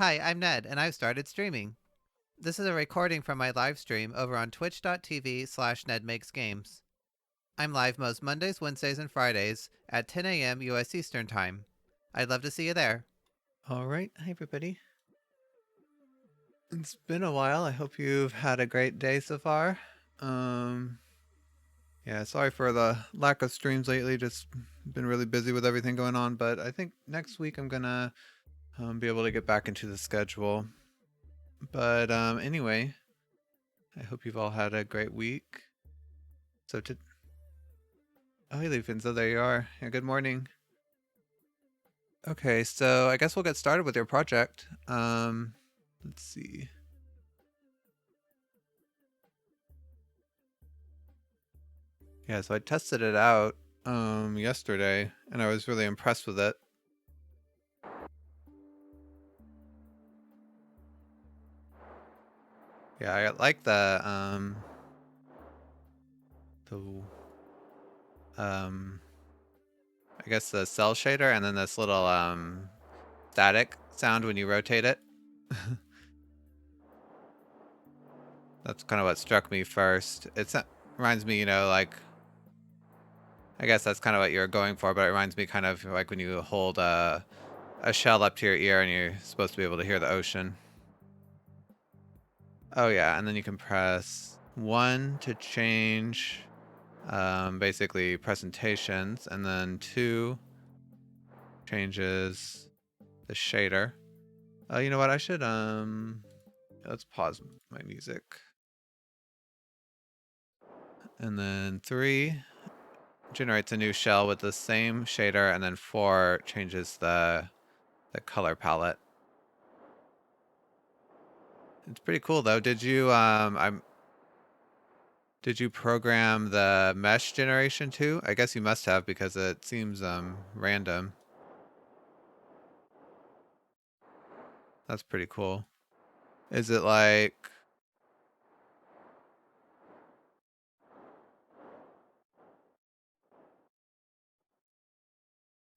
Hi, I'm Ned, and I've started streaming. This is a recording from my live stream over on twitch.tv/NedMakesGames. I'm live most Mondays, Wednesdays, and Fridays at 10 a.m. U.S. Eastern Time. I'd love to see you there. All right. Hi, everybody. It's been a while. I hope you've had a great day so far. Yeah, sorry for the lack of streams lately. Just been really busy with everything going on, but I think next week I'm gonna be able to get back into the schedule. But anyway, I hope you've all had a great week. Oh, hey, Leafin, so there you are. Yeah, good morning. Okay, so I guess we'll get started with your project. Let's see. Yeah, so I tested it out yesterday, and I was really impressed with it. Yeah, I like I guess the cell shader, and then this little static sound when you rotate it. That's kind of what struck me first. It reminds me, like, I guess that's kind of what you're going for, but it reminds me kind of like when you hold a shell up to your ear and you're supposed to be able to hear the ocean. Oh yeah, and then you can press 1 to change basically presentations, and then 2 changes the shader. Oh, you know what? I should let's pause my music. And then 3 generates a new shell with the same shader, and then 4 changes the color palette. It's pretty cool though. Did you program the mesh generation too? I guess you must have, because it seems random. That's pretty cool. Is it like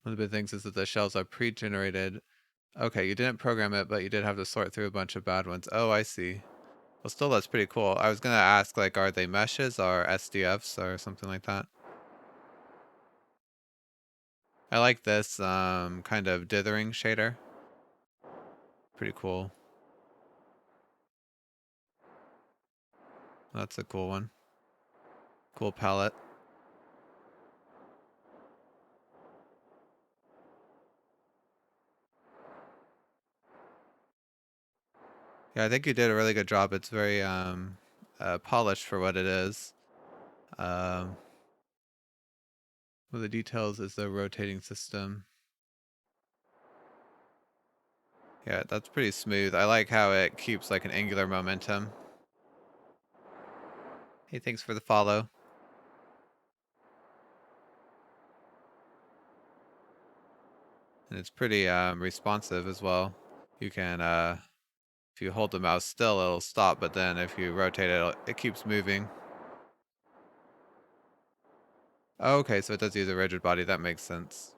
one of the big things is that the shells are pre-generated. Okay, you didn't program it, but you did have to sort through a bunch of bad ones. Oh, I see. Well, still, that's pretty cool. I was gonna ask, like, are they meshes or SDFs or something like that? I like this kind of dithering shader. Pretty cool. That's a cool one. Cool palette. Yeah, I think you did a really good job. It's very polished for what it is. One of the details is the rotating system. Yeah, that's pretty smooth. I like how it keeps like an angular momentum. Hey, thanks for the follow. And it's pretty responsive as well. You can, if you hold the mouse still, it'll stop, but then if you rotate it, it keeps moving. Oh, okay, so it does use a rigid body. That makes sense.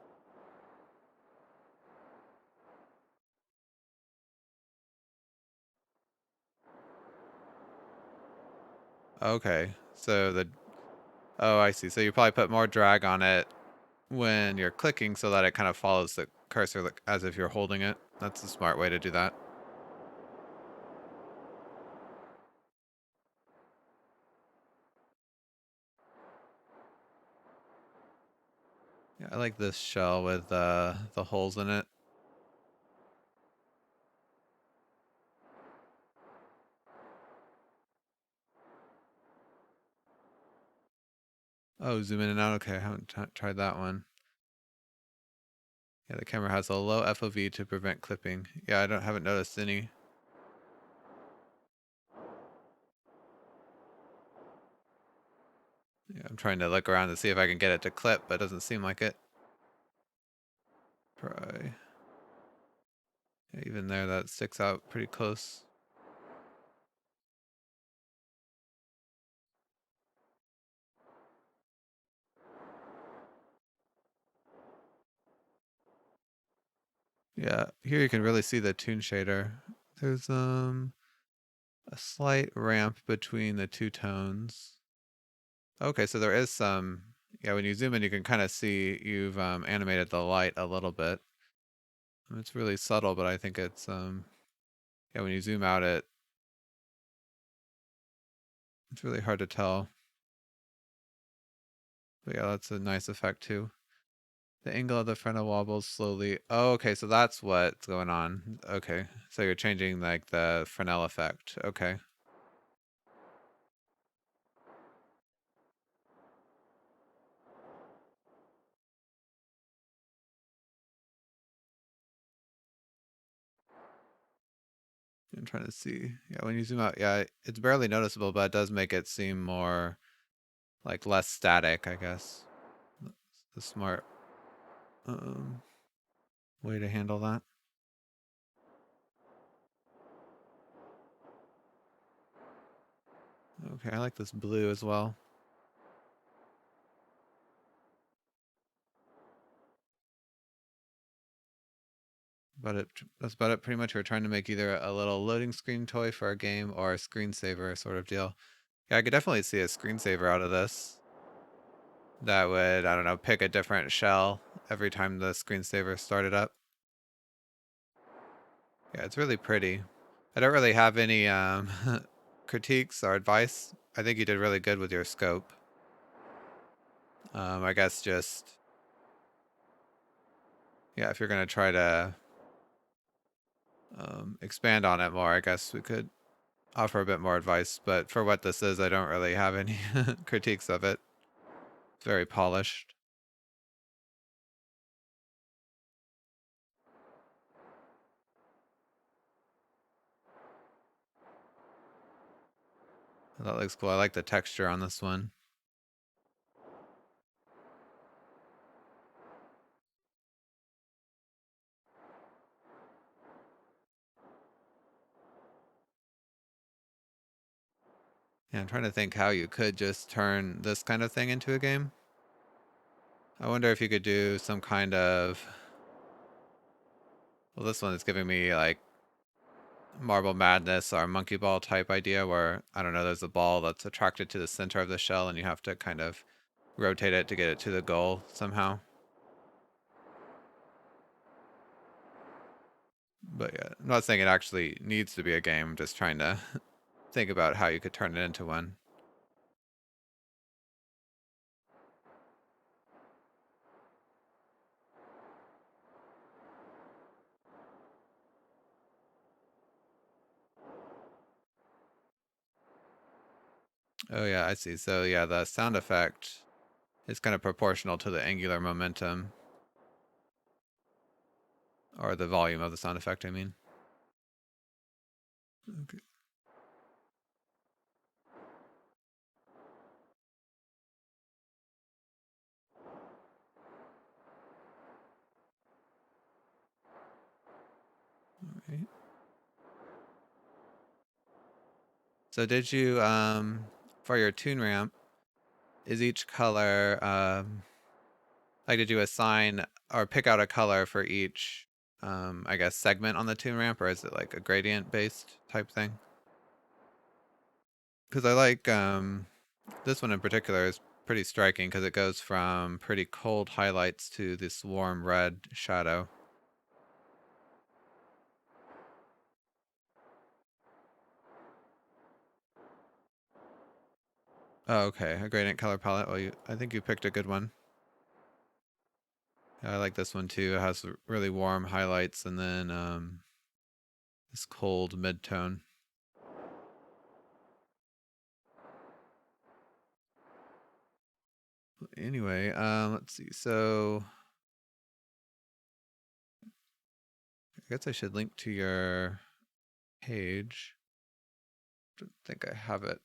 Okay, so oh, I see. So you probably put more drag on it when you're clicking so that it kind of follows the cursor like, as if you're holding it. That's a smart way to do that. Yeah, I like this shell with the holes in it. Oh, zoom in and out. Okay, I haven't tried that one. Yeah, the camera has a low FOV to prevent clipping. Yeah, I haven't noticed any. Yeah, I'm trying to look around to see if I can get it to clip, but it doesn't seem like it. Try. Yeah, even there, that sticks out pretty close. Yeah, here you can really see the toon shader. There's a slight ramp between the two tones. Okay, so there is some, yeah, when you zoom in, you can kind of see you've animated the light a little bit. It's really subtle, but I think it's, yeah, when you zoom out, it's really hard to tell. But yeah, that's a nice effect too. The angle of the frontal wobbles slowly. Oh, okay, so that's what's going on. Okay, so you're changing like the Fresnel effect. Okay. I'm trying to see. Yeah, when you zoom out, yeah, it's barely noticeable, but it does make it seem more like less static, I guess. The smart um, way to handle that. Okay, I like this blue as well. But that's about it. Pretty much, we're trying to make either a little loading screen toy for a game or a screensaver sort of deal. Yeah, I could definitely see a screensaver out of this. That would, I don't know, pick a different shell every time the screensaver started up. Yeah, it's really pretty. I don't really have any critiques or advice. I think you did really good with your scope. I guess just, yeah, if you're going to try to expand on it more, I guess we could offer a bit more advice. But for what this is, I don't really have any critiques of it. It's very polished. That looks cool. I like the texture on this one. Yeah, I'm trying to think how you could just turn this kind of thing into a game. I wonder if you could do some kind of... Well, this one is giving me like Marble Madness or Monkey Ball type idea where, I don't know, there's a ball that's attracted to the center of the shell and you have to kind of rotate it to get it to the goal somehow. But yeah, I'm not saying it actually needs to be a game. I'm just trying to think about how you could turn it into one. Oh yeah, I see. So yeah, the sound effect is kind of proportional to the angular momentum. Or the volume of the sound effect, I mean. Okay. Right. So did you, for your tune ramp, is each color, like did you assign or pick out a color for each, I guess, segment on the tune ramp, or is it like a gradient based type thing? Because I like, this one in particular is pretty striking because it goes from pretty cold highlights to this warm red shadow. Oh, okay, a gradient color palette. Well, I think you picked a good one. Yeah, I like this one too. It has really warm highlights and then this cold mid-tone. Anyway, let's see. So I guess I should link to your page. Don't think I have it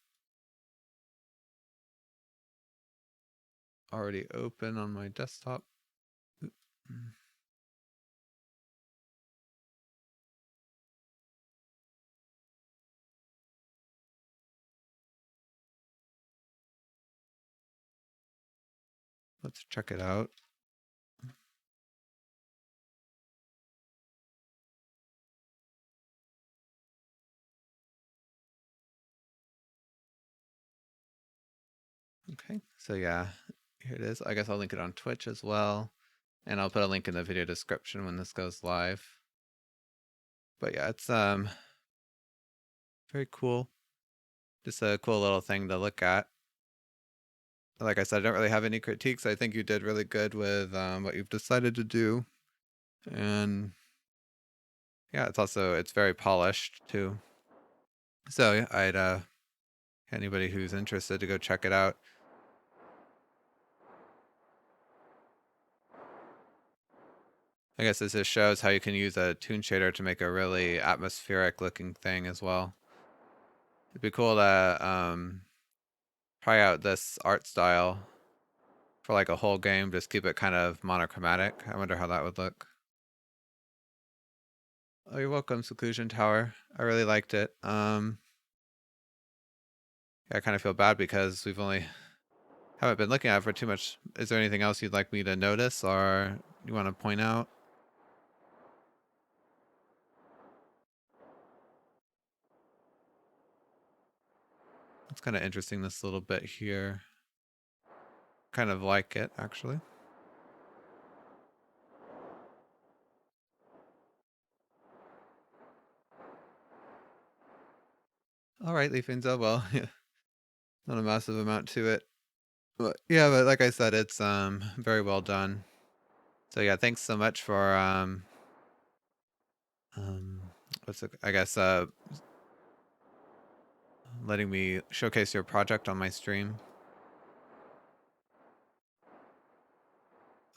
already open on my desktop. Let's check it out. Okay, so yeah, here it is. I guess I'll link it on Twitch as well. And I'll put a link in the video description when this goes live. But yeah, it's very cool. Just a cool little thing to look at. Like I said, I don't really have any critiques. I think you did really good with what you've decided to do. And yeah, it's very polished too. So yeah, I'd anybody who's interested to go check it out. I guess this just shows how you can use a toon shader to make a really atmospheric looking thing as well. It'd be cool to try out this art style for like a whole game. Just keep it kind of monochromatic. I wonder how that would look. Oh, you're welcome, Seclusion Tower. I really liked it. Yeah, I kind of feel bad because we've only haven't been looking at it for too much. Is there anything else you'd like me to notice or you want to point out? It's kind of interesting, this little bit here. Kind of like it, actually. All right, Leafinza. Well, yeah, not a massive amount to it. But yeah, but like I said, it's very well done. So yeah, thanks so much for um I guess letting me showcase your project on my stream.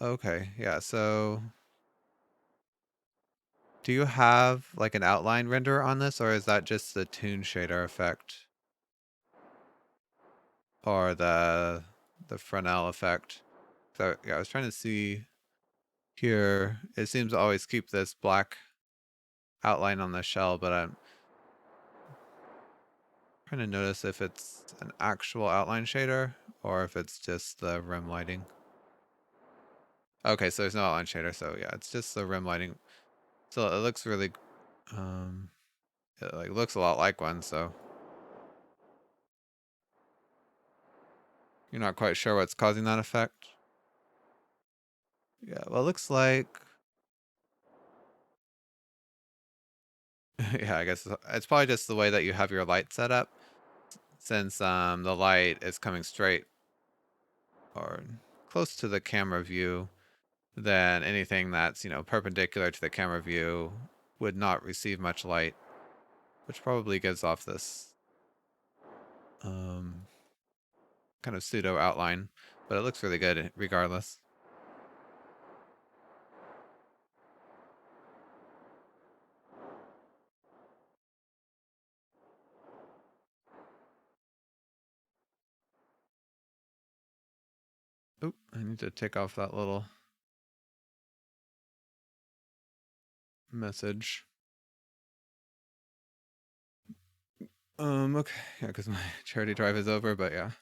Okay, yeah, so do you have like an outline render on this, or is that just the toon shader effect? Or the Fresnel effect? So yeah, I was trying to see here. It seems to always keep this black outline on the shell, but I'm trying to notice if it's an actual outline shader or if it's just the rim lighting. Okay, so there's no outline shader, so yeah, it's just the rim lighting. So it looks really, it like looks a lot like one, so you're not quite sure what's causing that effect. Yeah, well, it looks like, yeah, I guess it's probably just the way that you have your light set up, since the light is coming straight or close to the camera view, then anything that's, perpendicular to the camera view would not receive much light, which probably gives off this um, kind of pseudo outline, but it looks really good regardless. Oop, I need to take off that little message. Okay, yeah, because my charity drive is over, but yeah.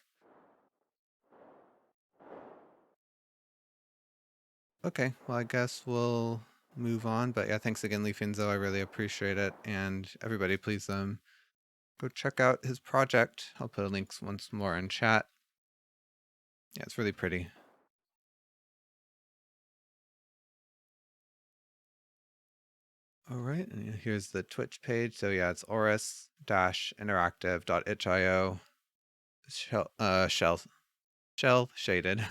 Okay, well, I guess we'll move on, but yeah, thanks again, Leafinzo. I really appreciate it, and everybody, please go check out his project. I'll put links once more in chat. Yeah, it's really pretty. All right, and here's the Twitch page. So yeah, it's oris-interactive.itch.io. Shell shaded.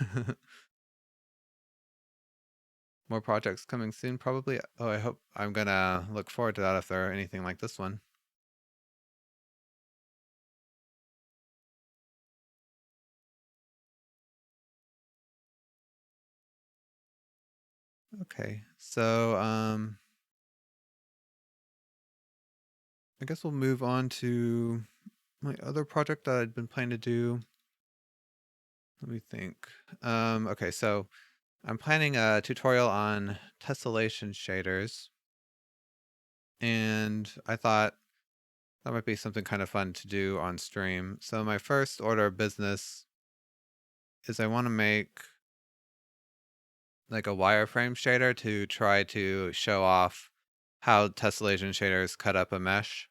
More projects coming soon, probably. Oh, I hope I'm gonna look forward to that if there are anything like this one. Okay, so I guess we'll move on to my other project that I'd been planning to do. Let me think. Okay, so I'm planning a tutorial on tessellation shaders, and I thought that might be something kind of fun to do on stream. So my first order of business is I want to make like a wireframe shader to try to show off how tessellation shaders cut up a mesh.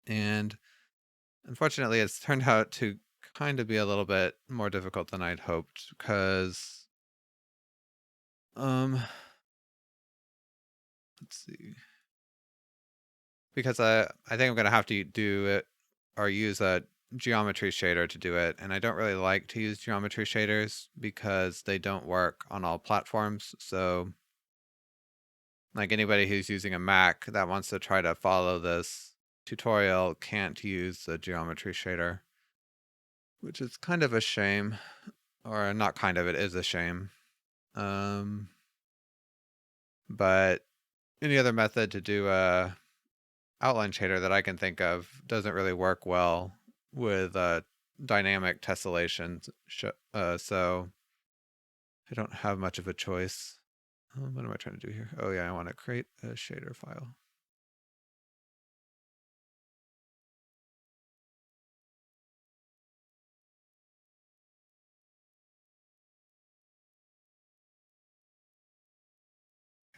And unfortunately, it's turned out to kind of be a little bit more difficult than I'd hoped because, let's see. Because I think I'm gonna have to do it or use a geometry shader to do it, and I don't really like to use geometry shaders because they don't work on all platforms. So, like anybody who's using a Mac that wants to try to follow this tutorial can't use the geometry shader, which is kind of a shame, or not kind of, it is a shame. But any other method to do a outline shader that I can think of doesn't really work well with dynamic tessellations. So I don't have much of a choice. What am I trying to do here? Oh yeah, I want to create a shader file.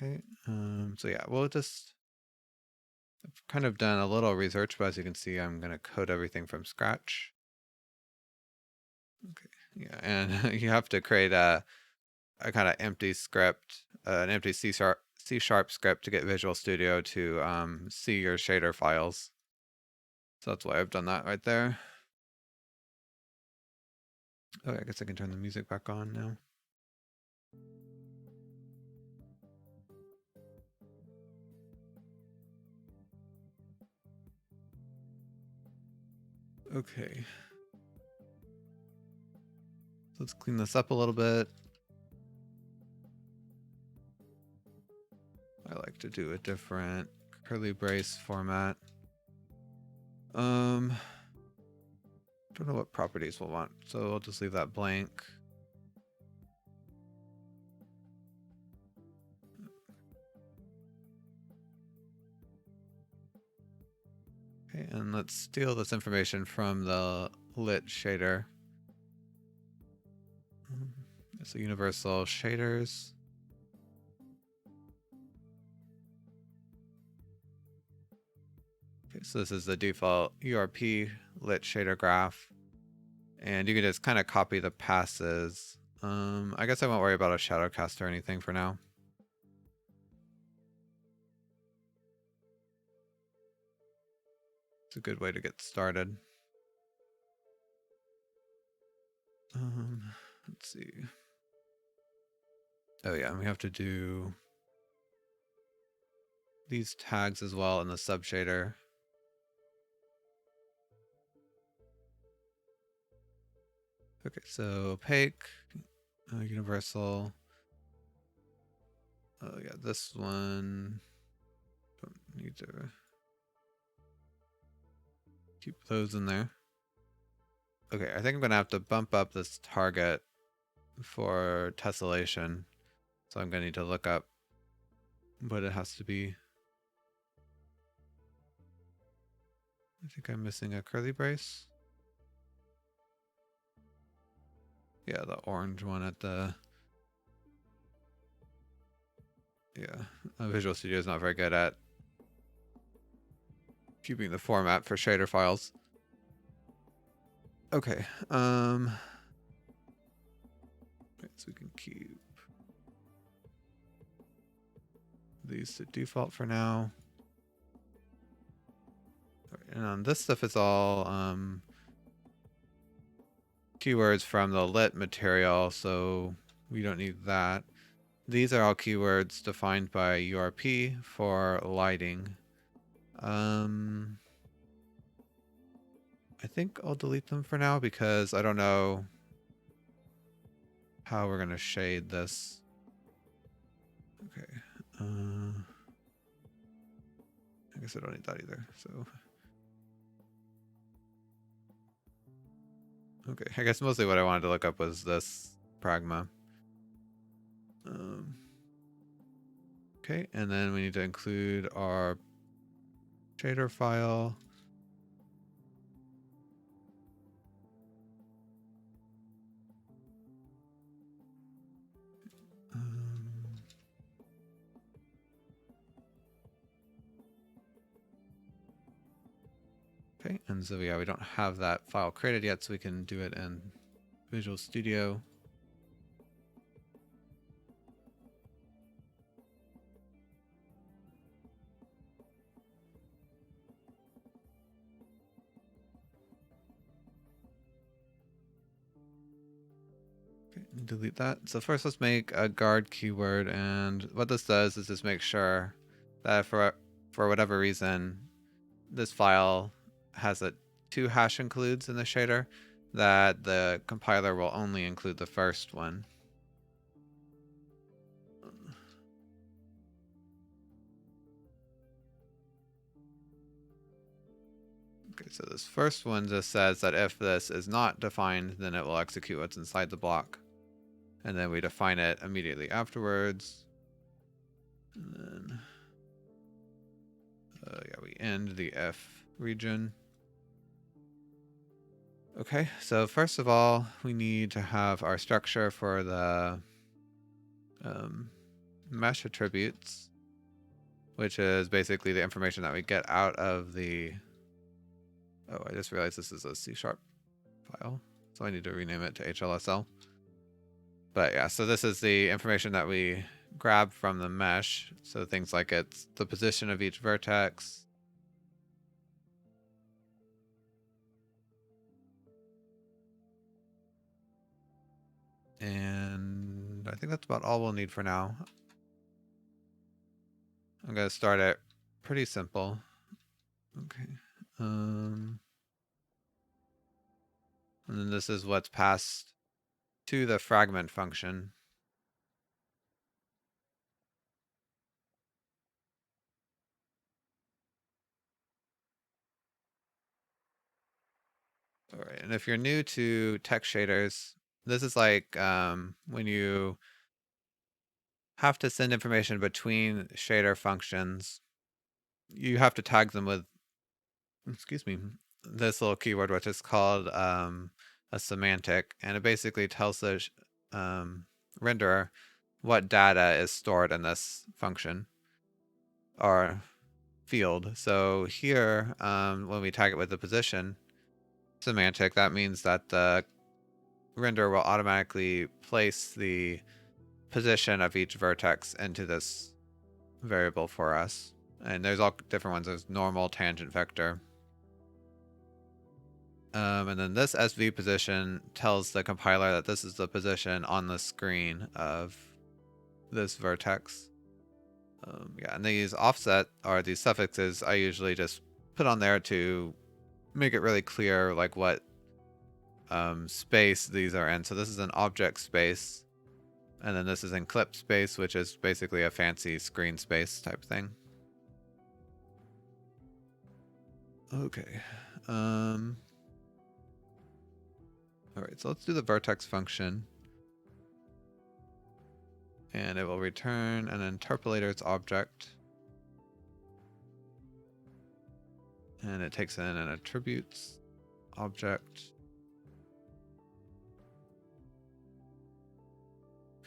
Okay, so yeah, we'll just, I've kind of done a little research, but as you can see, I'm going to code everything from scratch. Okay, yeah, and you have to create a kind of empty script, an empty C sharp script to get Visual Studio to see your shader files. So that's why I've done that right there. Okay, I guess I can turn the music back on now. Okay. Let's clean this up a little bit. I like to do a different curly brace format. Don't know what properties we'll want, so I'll just leave that blank. Okay, and let's steal this information from the lit shader. So universal shaders. Okay, so this is the default URP lit shader graph. And you can just kind of copy the passes. I guess I won't worry about a shadow cast or anything for now. It's a good way to get started. Let's see. Oh yeah, we have to do these tags as well in the subshader. Okay, so opaque, universal. Oh yeah, this one. Don't need to keep those in there. Okay, I think I'm gonna have to bump up this target for tessellation. So I'm gonna need to look up what it has to be. I think I'm missing a curly brace. Yeah, the orange one at the... Yeah, Visual Studio is not very good at keeping the format for shader files. Okay, so we can keep these to default for now. And this stuff is all keywords from the lit material, so we don't need that. These are all keywords defined by URP for lighting. I think I'll delete them for now because I don't know how we're gonna shade this. Okay. I guess I don't need that either, so. Okay, I guess mostly what I wanted to look up was this pragma. Okay, and then we need to include our shader file. Okay, and so yeah, we don't have that file created yet, so we can do it in Visual Studio. Okay, delete that. So first let's make a guard keyword, and what this does is just make sure that for whatever reason this file has a 2 hash includes in the shader, that the compiler will only include the first one. Okay, so this first one just says that if this is not defined, then it will execute what's inside the block. And then we define it immediately afterwards. And then, yeah, we end the if region. Okay, so first of all, we need to have our structure for the mesh attributes, which is basically the information that we get out of the... Oh, I just realized this is a C# file, so I need to rename it to HLSL. But yeah, so this is the information that we grab from the mesh. So things like it's the position of each vertex, and I think that's about all we'll need for now. I'm going to start it pretty simple. Okay. And then this is what's passed to the fragment function. All right, and if you're new to text shaders, this is like when you have to send information between shader functions, you have to tag them with, excuse me, this little keyword, which is called a semantic, and it basically tells the renderer what data is stored in this function or field. So here, when we tag it with the position semantic, that means that the renderer will automatically place the position of each vertex into this variable for us. And there's all different ones. There's normal, tangent, vector. And then this SV position tells the compiler that this is the position on the screen of this vertex. Yeah, and these offset, or these suffixes, I usually just put on there to make it really clear like what space these are in. So this is an object space, and then this is in clip space, which is basically a fancy screen space type thing. Okay. All right, so let's do the vertex function. And it will return an interpolators object. And it takes in an attributes object.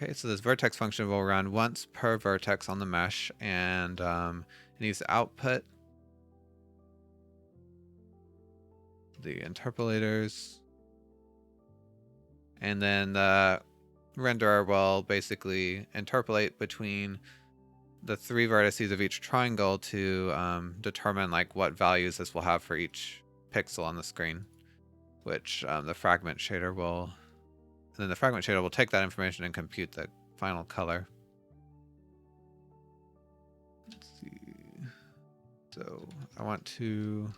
Okay, so this vertex function will run once per vertex on the mesh, and it needs to output the interpolators. And then the renderer will basically interpolate between the 3 vertices of each triangle to determine like what values this will have for each pixel on the screen, which the fragment shader will, and then the fragment shader will take that information and compute the final color. Let's see. So I want to,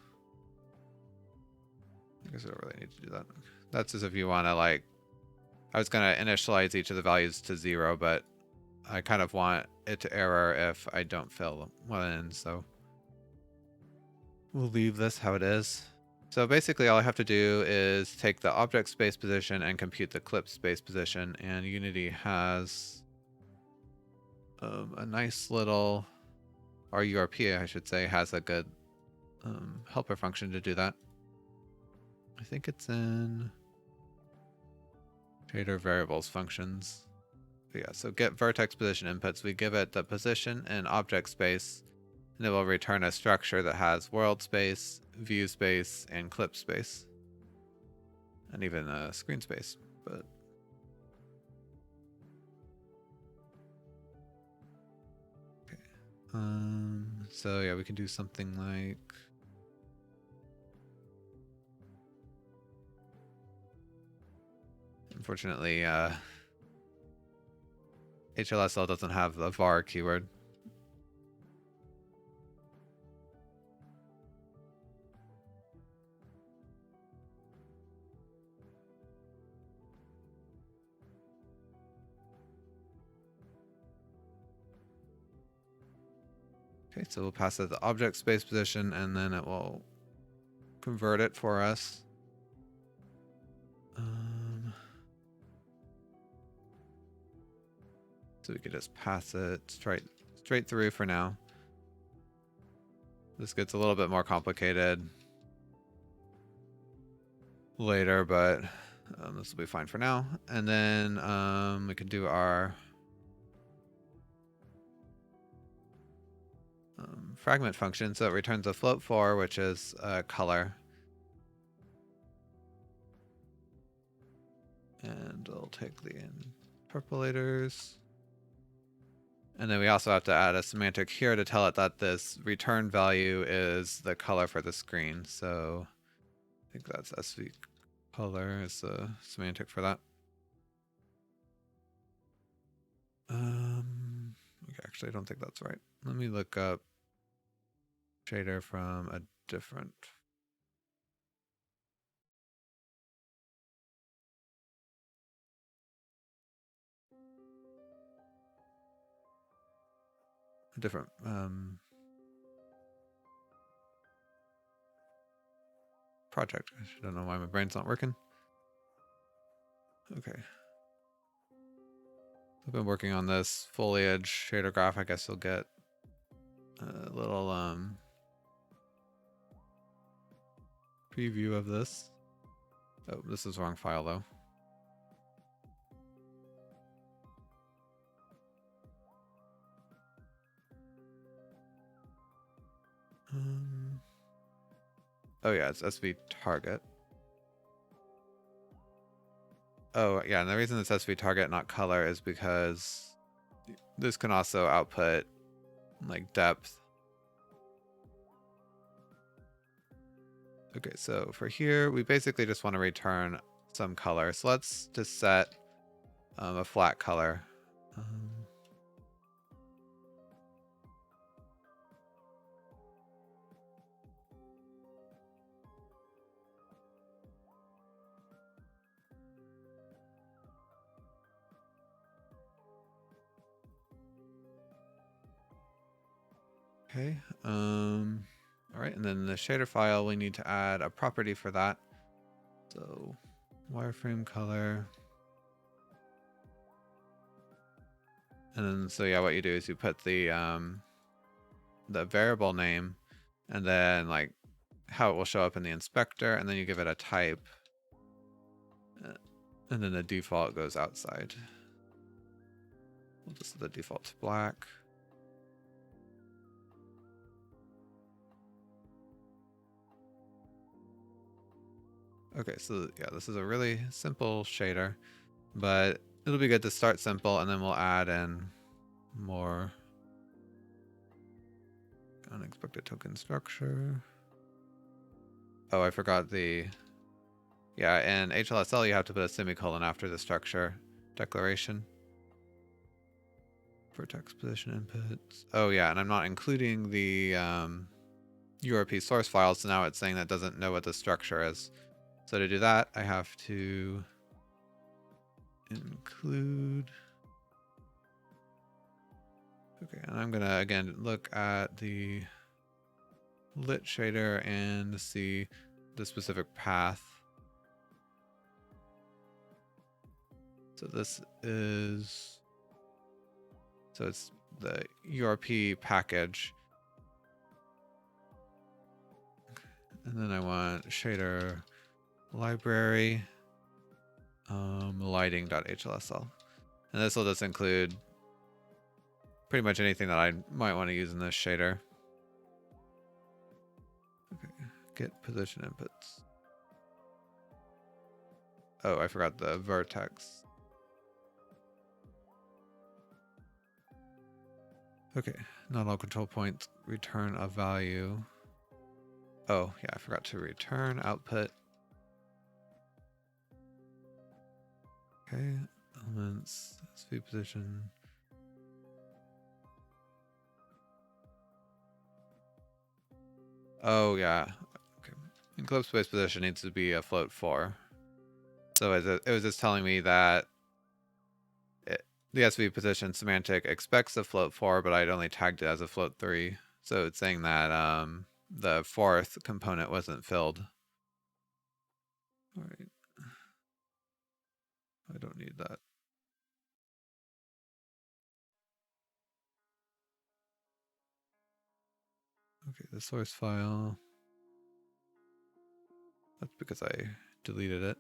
I guess I don't really need to do that. That's just if you want to like, I was going to initialize each of the values to 0, but I kind of want it to error if I don't fill one in, so we'll leave this how it is. So basically all I have to do is take the object space position and compute the clip space position, and Unity has a nice little, or URP I should say, has a good helper function to do that. I think it's in shader variables functions. Yeah, so get vertex position inputs. We give it the position and object space, and it will return a structure that has world space, view space and clip space, and even screen space. But okay, so yeah, we can do something like unfortunately HLSL doesn't have the var keyword. Okay, so we'll pass it the object space position, and then it will convert it for us. So we could just pass it straight through for now. This gets a little bit more complicated later, but this will be fine for now. And then we can do our fragment function. So it returns a float 4, which is color. And I'll take the interpolators. And then we also have to add a semantic here to tell it that this return value is the color for the screen. So I think that's SV color is the semantic for that. Okay, actually, I don't think that's right. Let me look up shader from a different. Project. I don't know why my brain's not working. Okay. I've been working on this foliage shader graph. I guess you'll get a little preview of this. Oh, this is the wrong file though. Oh yeah, it's SV target. Oh yeah, and the reason it's SV target, not color, is because this can also output like depth. Okay, so for here, we basically just want to return some color. So let's just set a flat color. Okay, all right, and then the shader file, we need to add a property for that. So wireframe color. And then, so yeah, what you do is you put the variable name and then like how it will show up in the inspector, and then you give it a type. And then the default goes outside. We'll just set the default to black. Okay, so yeah, this is a really simple shader, but it'll be good to start simple, and then we'll add in more unexpected token structure. Oh, I forgot the, yeah, in HLSL you have to put a semicolon after the structure declaration for text position inputs. Oh yeah, and I'm not including the URP source file, so now it's saying that doesn't know what the structure is. So to do that, I have to include. Okay, and I'm gonna again look at the lit shader and see the specific path. So this is, so it's the URP package. And then I want shader library lighting.hlsl. And this will just include pretty much anything that I might want to use in this shader. Okay, Get position inputs. Oh, I forgot the vertex. Okay, not all control points return a value. Oh, yeah, I forgot to return output. Okay, elements, SV position. Oh, yeah. Okay. Enclosed space position needs to be a float 4. So it was just telling me that the SV position semantic expects a float 4, but I'd only tagged it as a float 3. So it's saying that the 4th component wasn't filled. All right. I don't need that. Okay, the source file. That's because I deleted it.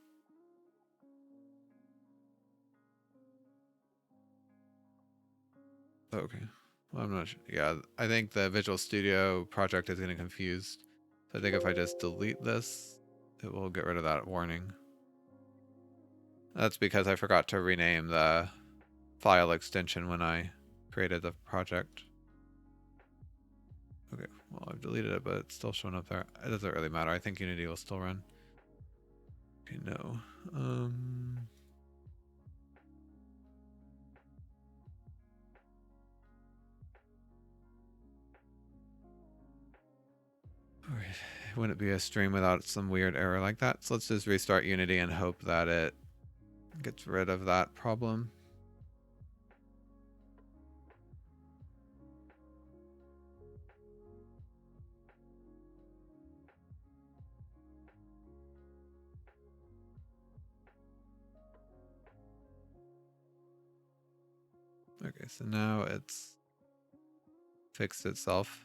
Okay. Well, I'm not sure. Yeah, I think the Visual Studio project is getting confused. So I think if I just delete this, it will get rid of that warning. That's because I forgot to rename the file extension when I created the project. Okay, well, I've deleted it, but it's still showing up there. It doesn't really matter. I think Unity will still run. Okay, no. Alright, wouldn't be a stream without some weird error like that. So let's just restart Unity and hope that it gets rid of that problem. Okay, so now it's fixed itself.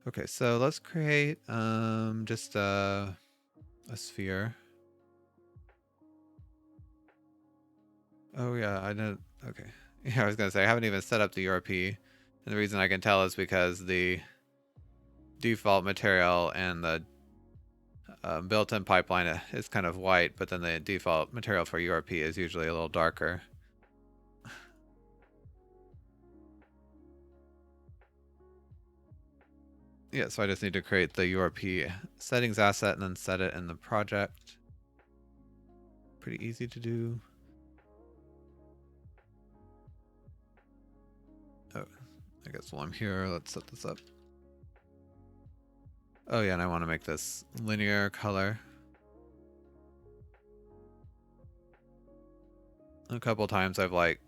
Okay, so let's create just a sphere. Oh yeah, I know. Okay. Yeah, I was gonna say I haven't even set up the URP. And the reason I can tell is because the default material and the built-in pipeline is kind of white, but then the default material for URP is usually a little darker. Yeah, so I just need to create the URP settings asset and then set it in the project. Pretty easy to do. Oh, I guess while I'm here, let's set this up. Oh yeah, and I want to make this linear color. A couple times I've like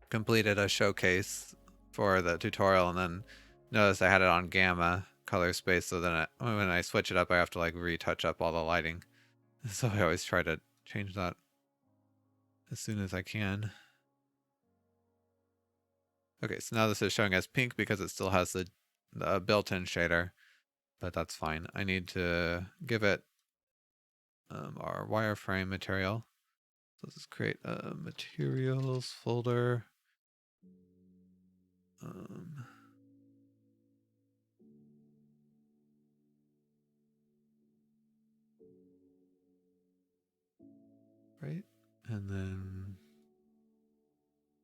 completed a showcase for the tutorial and then noticed I had it on gamma color space, so then when I switch it up I have to like retouch up all the lighting. So I always try to change that as soon as I can. Okay, so now this is showing as pink because it still has the built-in shader, but that's fine. I need to give it our wireframe material. So let's just create a materials folder. Right, and then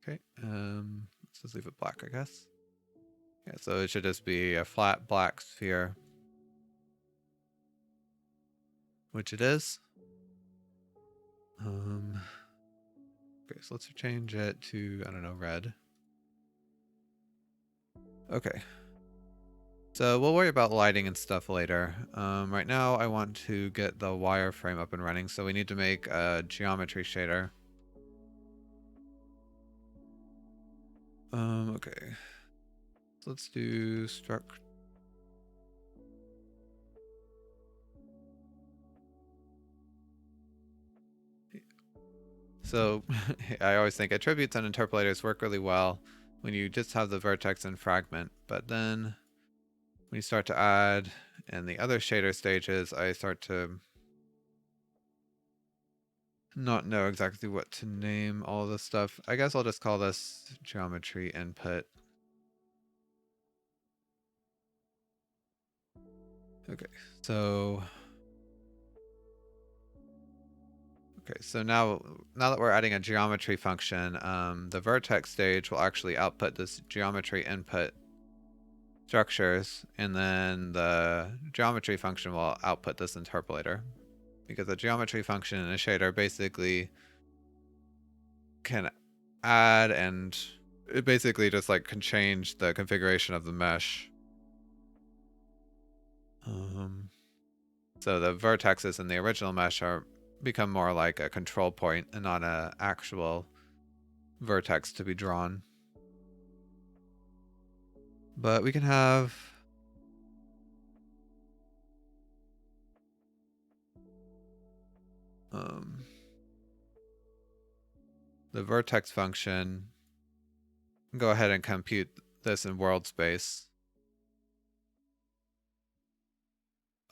okay, let's just leave it black, I guess. Yeah, so it should just be a flat black sphere, which it is. Okay, so let's change it to, I don't know, red. Okay. So we'll worry about lighting and stuff later. Right now I want to get the wireframe up and running, so we need to make a geometry shader. Okay. So let's do struct. So I always think attributes and interpolators work really well when you just have the vertex and fragment, but then when you start to add in the other shader stages, I start to not know exactly what to name all this stuff. I guess I'll just call this geometry input. Okay, so now that we're adding a geometry function, the vertex stage will actually output this geometry input structures, and then the geometry function will output this interpolator, because the geometry function in a shader basically can add, and it basically just like can change the configuration of the mesh. So the vertexes in the original mesh become more like a control point and not an actual vertex to be drawn. But we can have the vertex function go ahead and compute this in world space.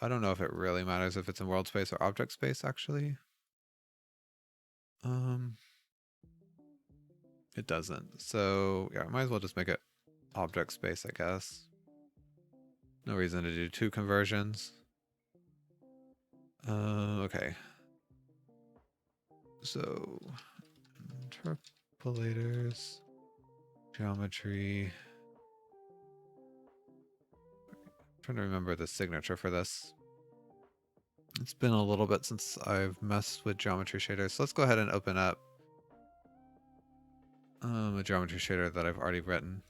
I don't know if it really matters if it's in world space or object space, actually. It doesn't. So yeah, might as well just make it object space, I guess. No reason to do two conversions. Okay. So Interpolators Geometry. I'm trying to remember the signature for this. It's been a little bit since I've messed with geometry shaders, so let's go ahead and open up a geometry shader that I've already written.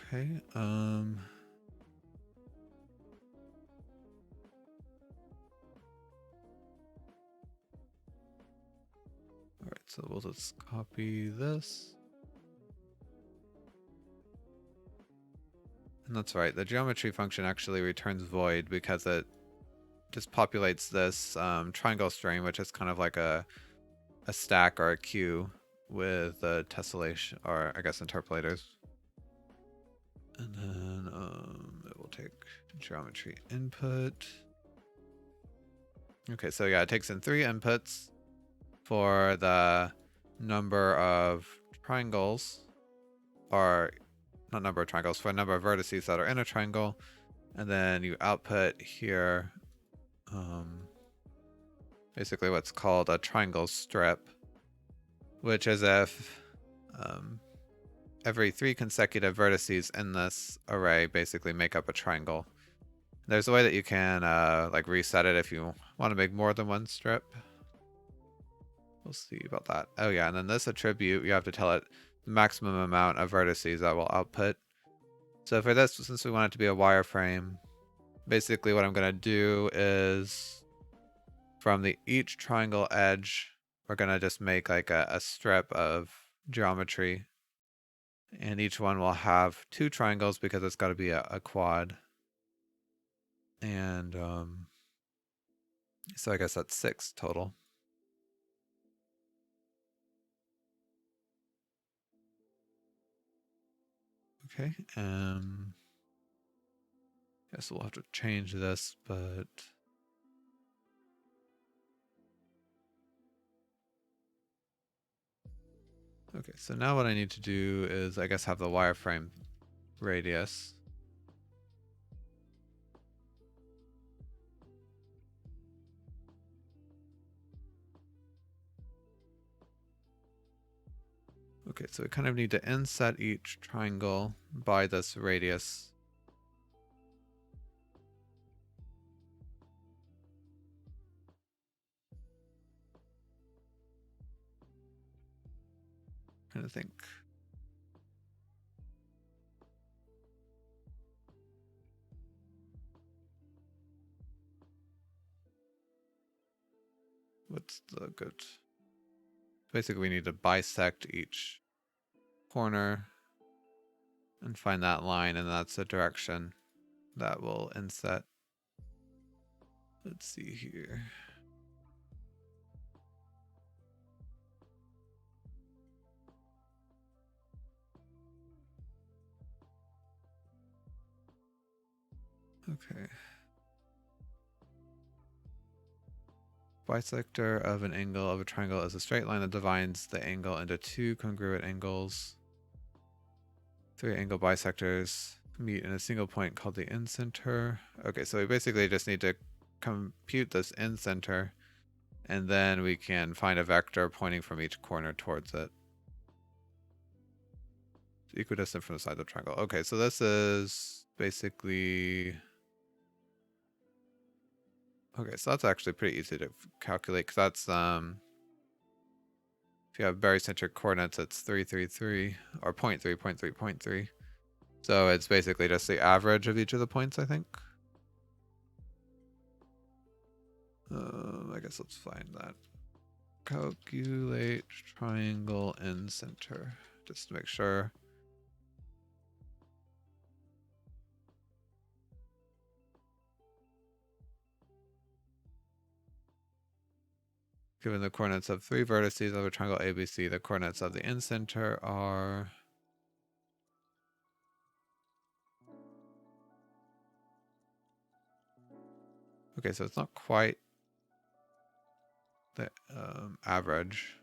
Okay, alright, so we'll just copy this. And that's right, the geometry function actually returns void because it just populates this triangle string, which is kind of like a stack or a queue with the tessellation, or I guess interpolators. And then it will take geometry input. Okay, so yeah, it takes in 3 inputs for the number of triangles, or not number of triangles, for a number of vertices that are in a triangle. And then you output here basically what's called a triangle strip, which is if every 3 consecutive vertices in this array basically make up a triangle. There's a way that you can like reset it if you want to make more than one strip. We'll see about that. Oh yeah, and then this attribute, you have to tell it the maximum amount of vertices that will output. So for this, since we want it to be a wireframe, basically what I'm going to do is from each triangle edge, we're going to just make like a strip of geometry. And each one will have 2 triangles because it's got to be a quad. And so I guess that's 6 total. Okay, guess we'll have to change this, but okay, so now what I need to do is I guess have the wireframe radius. Okay, so we kind of need to inset each triangle by this radius. Kind of think. What's the good? Basically, we need to bisect each corner and find that line, and that's the direction that will inset. Let's see here. Okay. Bisector of an angle of a triangle is a straight line that divides the angle into two congruent angles. Three angle bisectors meet in a single point called the incenter. Okay, so we basically just need to compute this incenter, and then we can find a vector pointing from each corner towards it. Equidistant from the side of the triangle. Okay, so this is basically... Okay, so that's actually pretty easy to calculate, because that's, if you have barycentric coordinates, it's 3, 3, 3, or 0.3, 0.3, 0.3. So it's basically just the average of each of the points, I think. I guess let's find that. Calculate triangle incenter, just to make sure. Given the coordinates of three vertices of a triangle ABC, the coordinates of the incenter are... Okay, so it's not quite the average.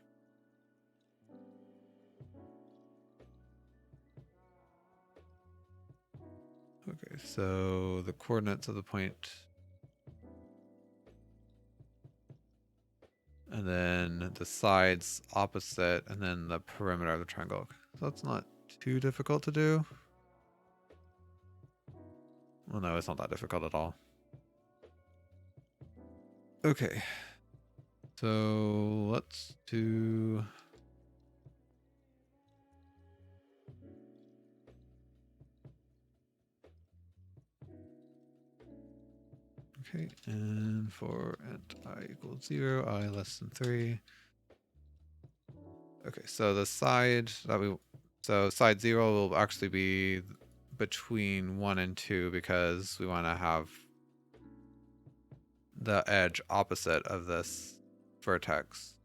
Okay, so the coordinates of the point, and then the sides opposite, and then the perimeter of the triangle. So that's not too difficult to do. Well, no, it's not that difficult at all. Okay, so let's do... Okay, and for int I equals 0, I less than 3. Okay, so the side that we... So side 0 will actually be between 1 and 2, because we want to have the edge opposite of this vertex.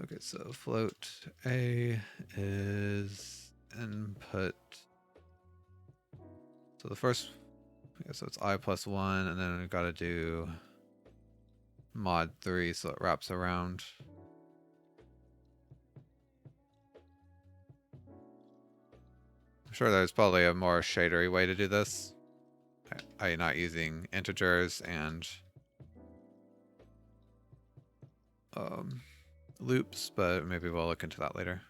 Okay, so float A is input. So the first, so it's I plus 1, and then we've got to do mod 3 so it wraps around. I'm sure there's probably a more shadery way to do this. I'm not using integers and loops, but maybe we'll look into that later.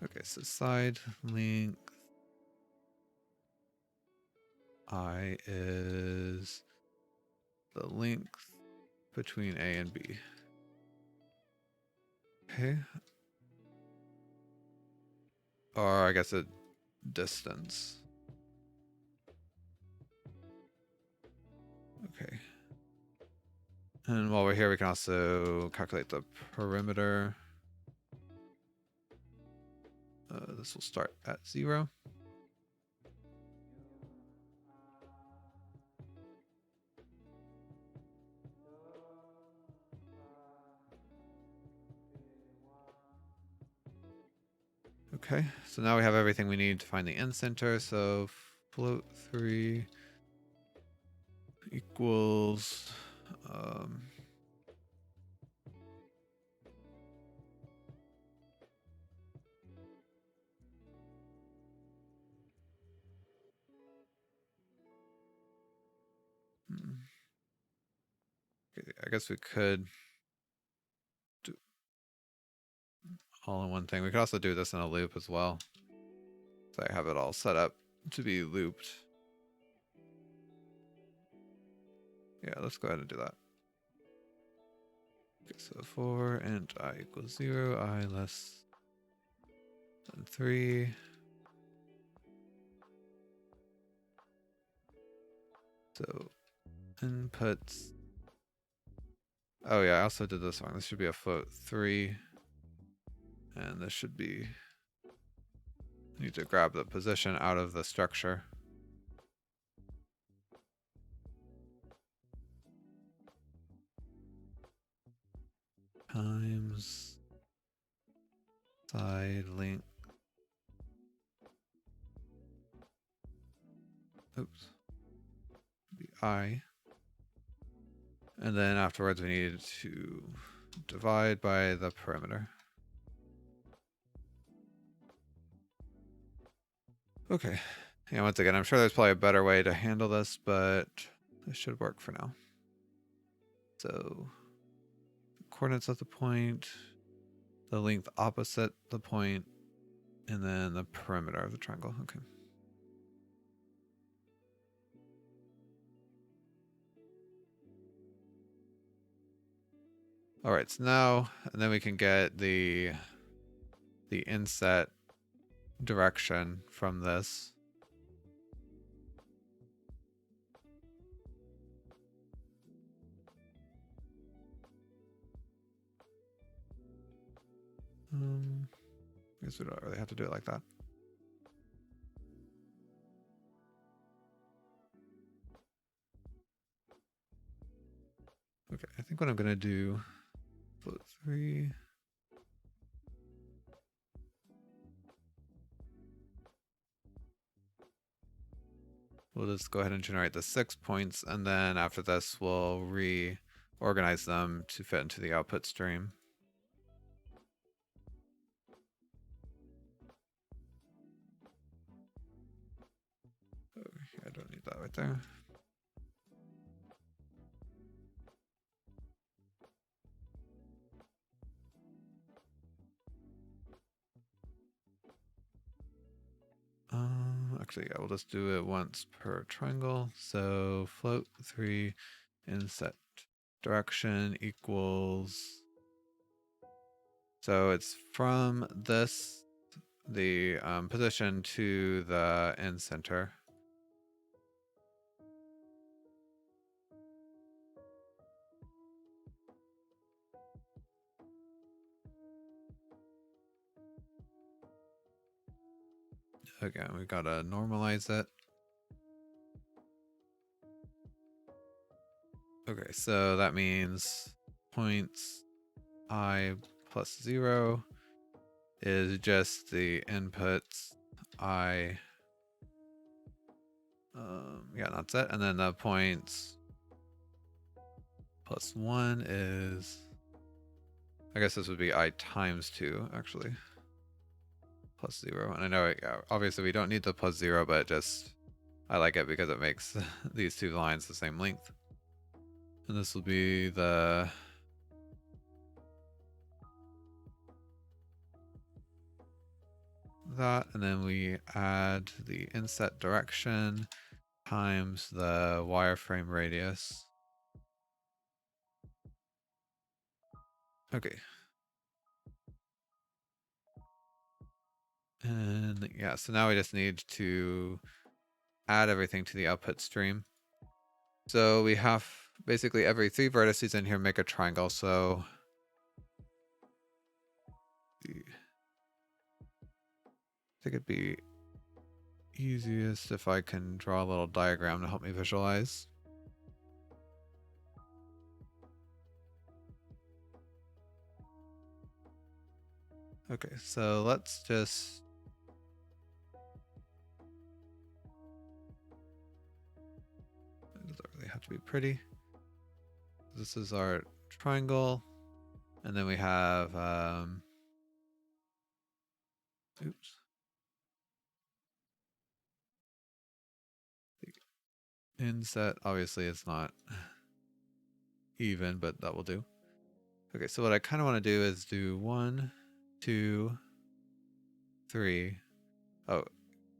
Okay, so side length I is the length between A and B. Okay. Or I guess a distance. Okay. And while we're here, we can also calculate the perimeter. This will start at 0. Okay, so now we have everything we need to find the incenter. So float 3 equals okay, I guess we could do all in one thing. We could also do this in a loop as well. So I have it all set up to be looped. Yeah, let's go ahead and do that. Okay, so for int I equals 0, I less than 3. So inputs. Oh yeah, I also did this one. This should be a float 3. And this should be, I need to grab the position out of the structure. Times side length oops, be I. And then afterwards we need to divide by the perimeter. Okay. Yeah, once again, I'm sure there's probably a better way to handle this, but this should work for now. So, coordinates of the point, the length opposite the point, and then the perimeter of the triangle. Okay. All right, so now, and then we can get the inset direction from this. I guess we don't really have to do it like that. Okay, I think what I'm gonna do, float 3. We'll just go ahead and generate the 6 points, and then after this, we'll reorganize them to fit into the output stream. Okay, I don't need that right there. Actually, yeah, we'll just do it once per triangle. So float 3 inset direction equals. So it's from this, the position to the end center. Again, we gotta normalize it. Okay, so that means points I plus 0 is just the inputs I. Yeah, that's it. And then the points plus 1 is. I guess this would be I times 2, actually. Plus 0. And I know, yeah, obviously we don't need the plus 0, but just I like it because it makes these two lines the same length. And this will be the that, and then we add the inset direction times the wireframe radius. Okay. And yeah, so now we just need to add everything to the output stream. So we have basically every 3 vertices in here make a triangle. So I think it'd be easiest if I can draw a little diagram to help me visualize. Okay, so let's just it doesn't really have to be pretty. This is our triangle, and then we have oops. The inset, obviously it's not even, but that will do. Okay, so what I kind of want to do is do 1, 2, 3. Oh,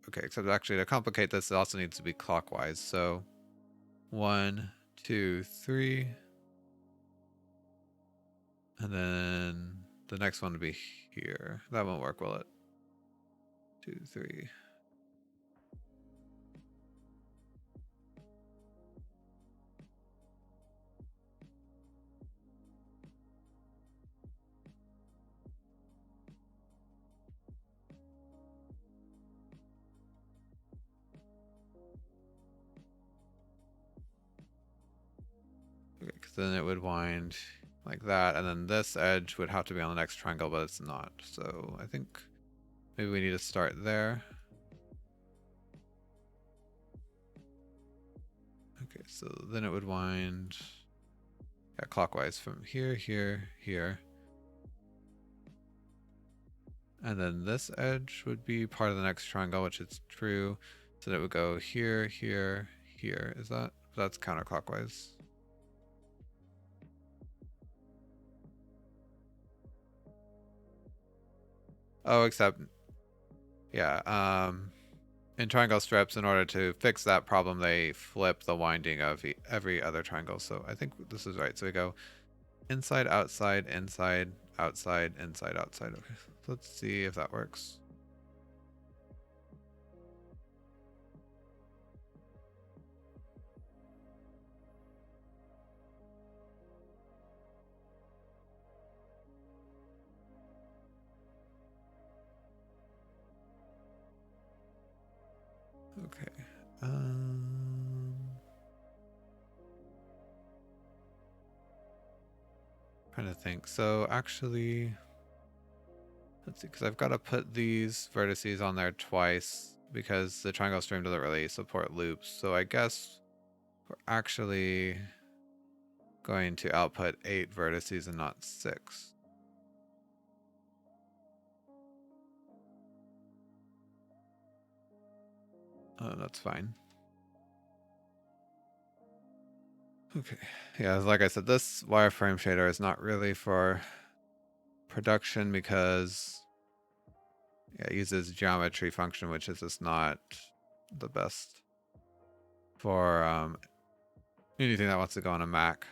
okay, except actually to complicate this, it also needs to be clockwise. So 1, 2, 3. And then the next one would be here. That won't work, will it? 2, 3. Okay, because then it would wind like that, and then this edge would have to be on the next triangle, but it's not. So I think maybe we need to start there. Okay, so then it would wind clockwise from here, here, here. And then this edge would be part of the next triangle, which is true. So that would go here, here, here. Is that? That's counterclockwise. Oh, except, yeah, in triangle strips, in order to fix that problem, they flip the winding of every other triangle. So I think this is right. So we go inside, outside, inside, outside, inside, outside. Okay, so let's see if that works. Okay. Trying to think. So actually, let's see, because I've got to put these vertices on there twice because the triangle stream doesn't really support loops. So I guess we're actually going to output 8 vertices and not 6. That's fine. Okay. Yeah, like I said, this wireframe shader is not really for production because it uses geometry function, which is just not the best for anything that wants to go on a Mac.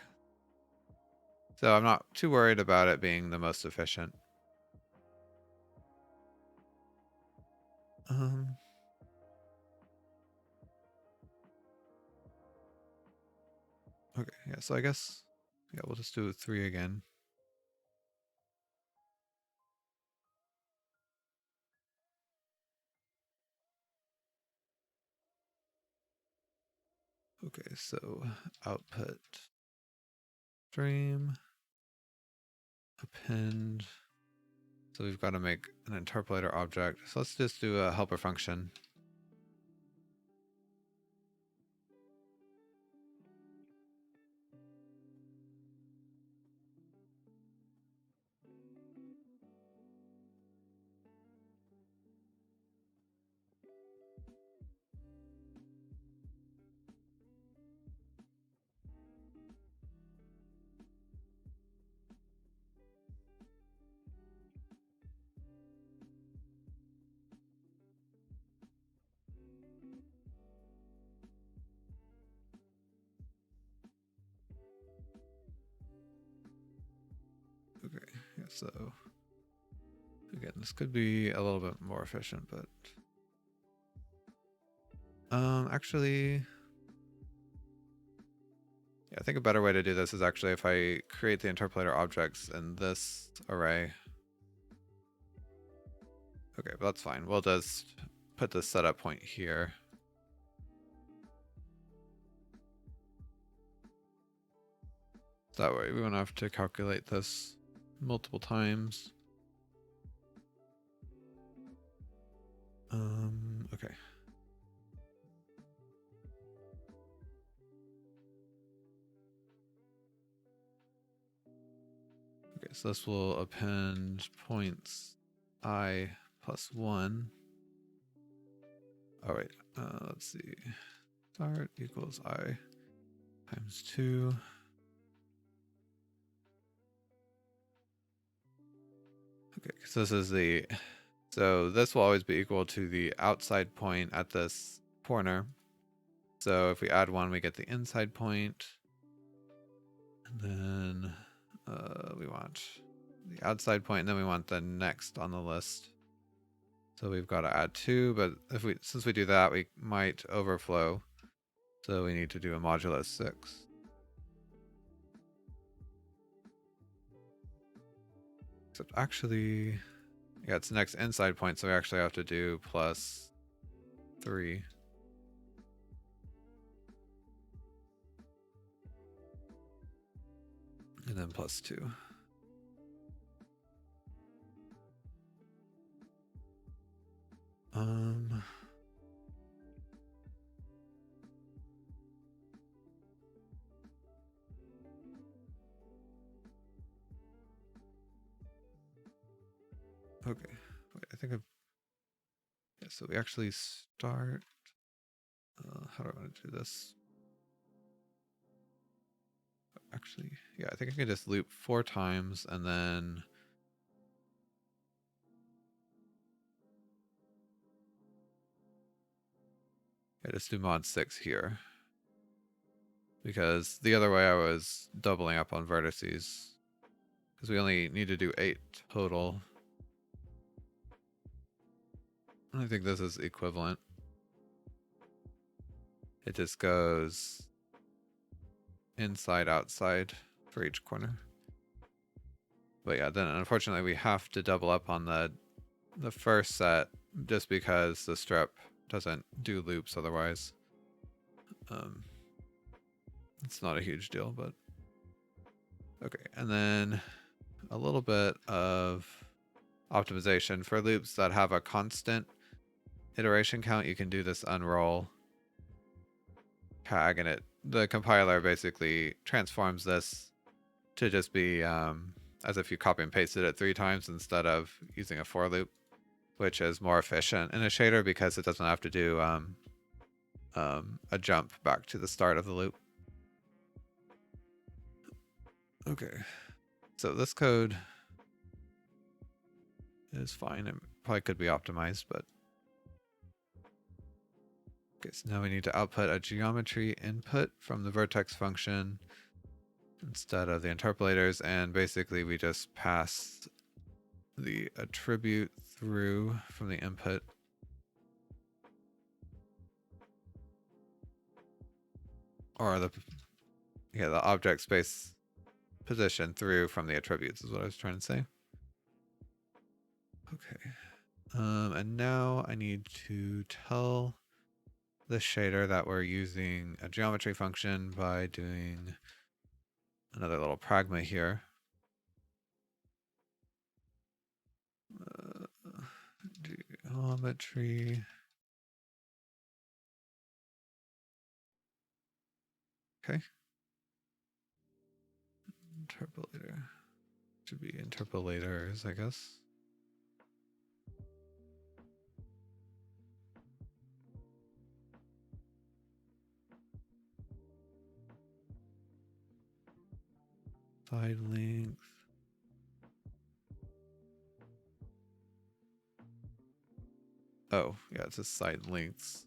So I'm not too worried about it being the most efficient. Okay, yeah, so I guess, yeah, we'll just do 3 again. Okay, so output stream, append. So we've got to make an interpolator object. So let's just do a helper function. Okay, yeah, so again, this could be a little bit more efficient, but actually, yeah, I think a better way to do this is actually if I create the interpolator objects in this array. Okay, but that's fine. We'll just put the setup point here. That way we won't have to calculate this multiple times. Okay. Okay, so this will append points I plus 1. Oh wait, let's see. Start equals I times 2. Okay, so this is so this will always be equal to the outside point at this corner. So if we add 1, we get the inside point. And then we want the outside point, and then we want the next on the list. So we've got to add 2, but since we do that, we might overflow. So we need to do a modulus 6. Except actually, yeah, it's the next inside point, so we actually have to do plus 3. And then plus 2. Okay, wait, I think yeah, so we actually start, how do I want to do this? Actually, yeah, I think I can just loop 4 times and then I just do mod 6 here. Because the other way I was doubling up on vertices. Because we only need to do 8 total. I think this is equivalent. It just goes inside, outside for each corner. But yeah, then unfortunately we have to double up on the first set just because the strip doesn't do loops otherwise. It's not a huge deal, but okay. And then a little bit of optimization for loops that have a constant iteration count. You can do this unroll tag, and the compiler basically transforms this to just be as if you copy and pasted it 3 times instead of using a for loop, which is more efficient in a shader because it doesn't have to do a jump back to the start of the loop. Okay, so this code is fine. It probably could be optimized, but okay, so now we need to output a geometry input from the vertex function instead of the interpolators, and basically we just pass the attribute through from the input. Or the object space position through from the attributes is what I was trying to say. Okay. And now I need to tell the shader that we're using a geometry function by doing another little pragma here. Geometry. Okay. Interpolator. Should be interpolators, I guess. Side length. Oh, yeah, it's just side lengths.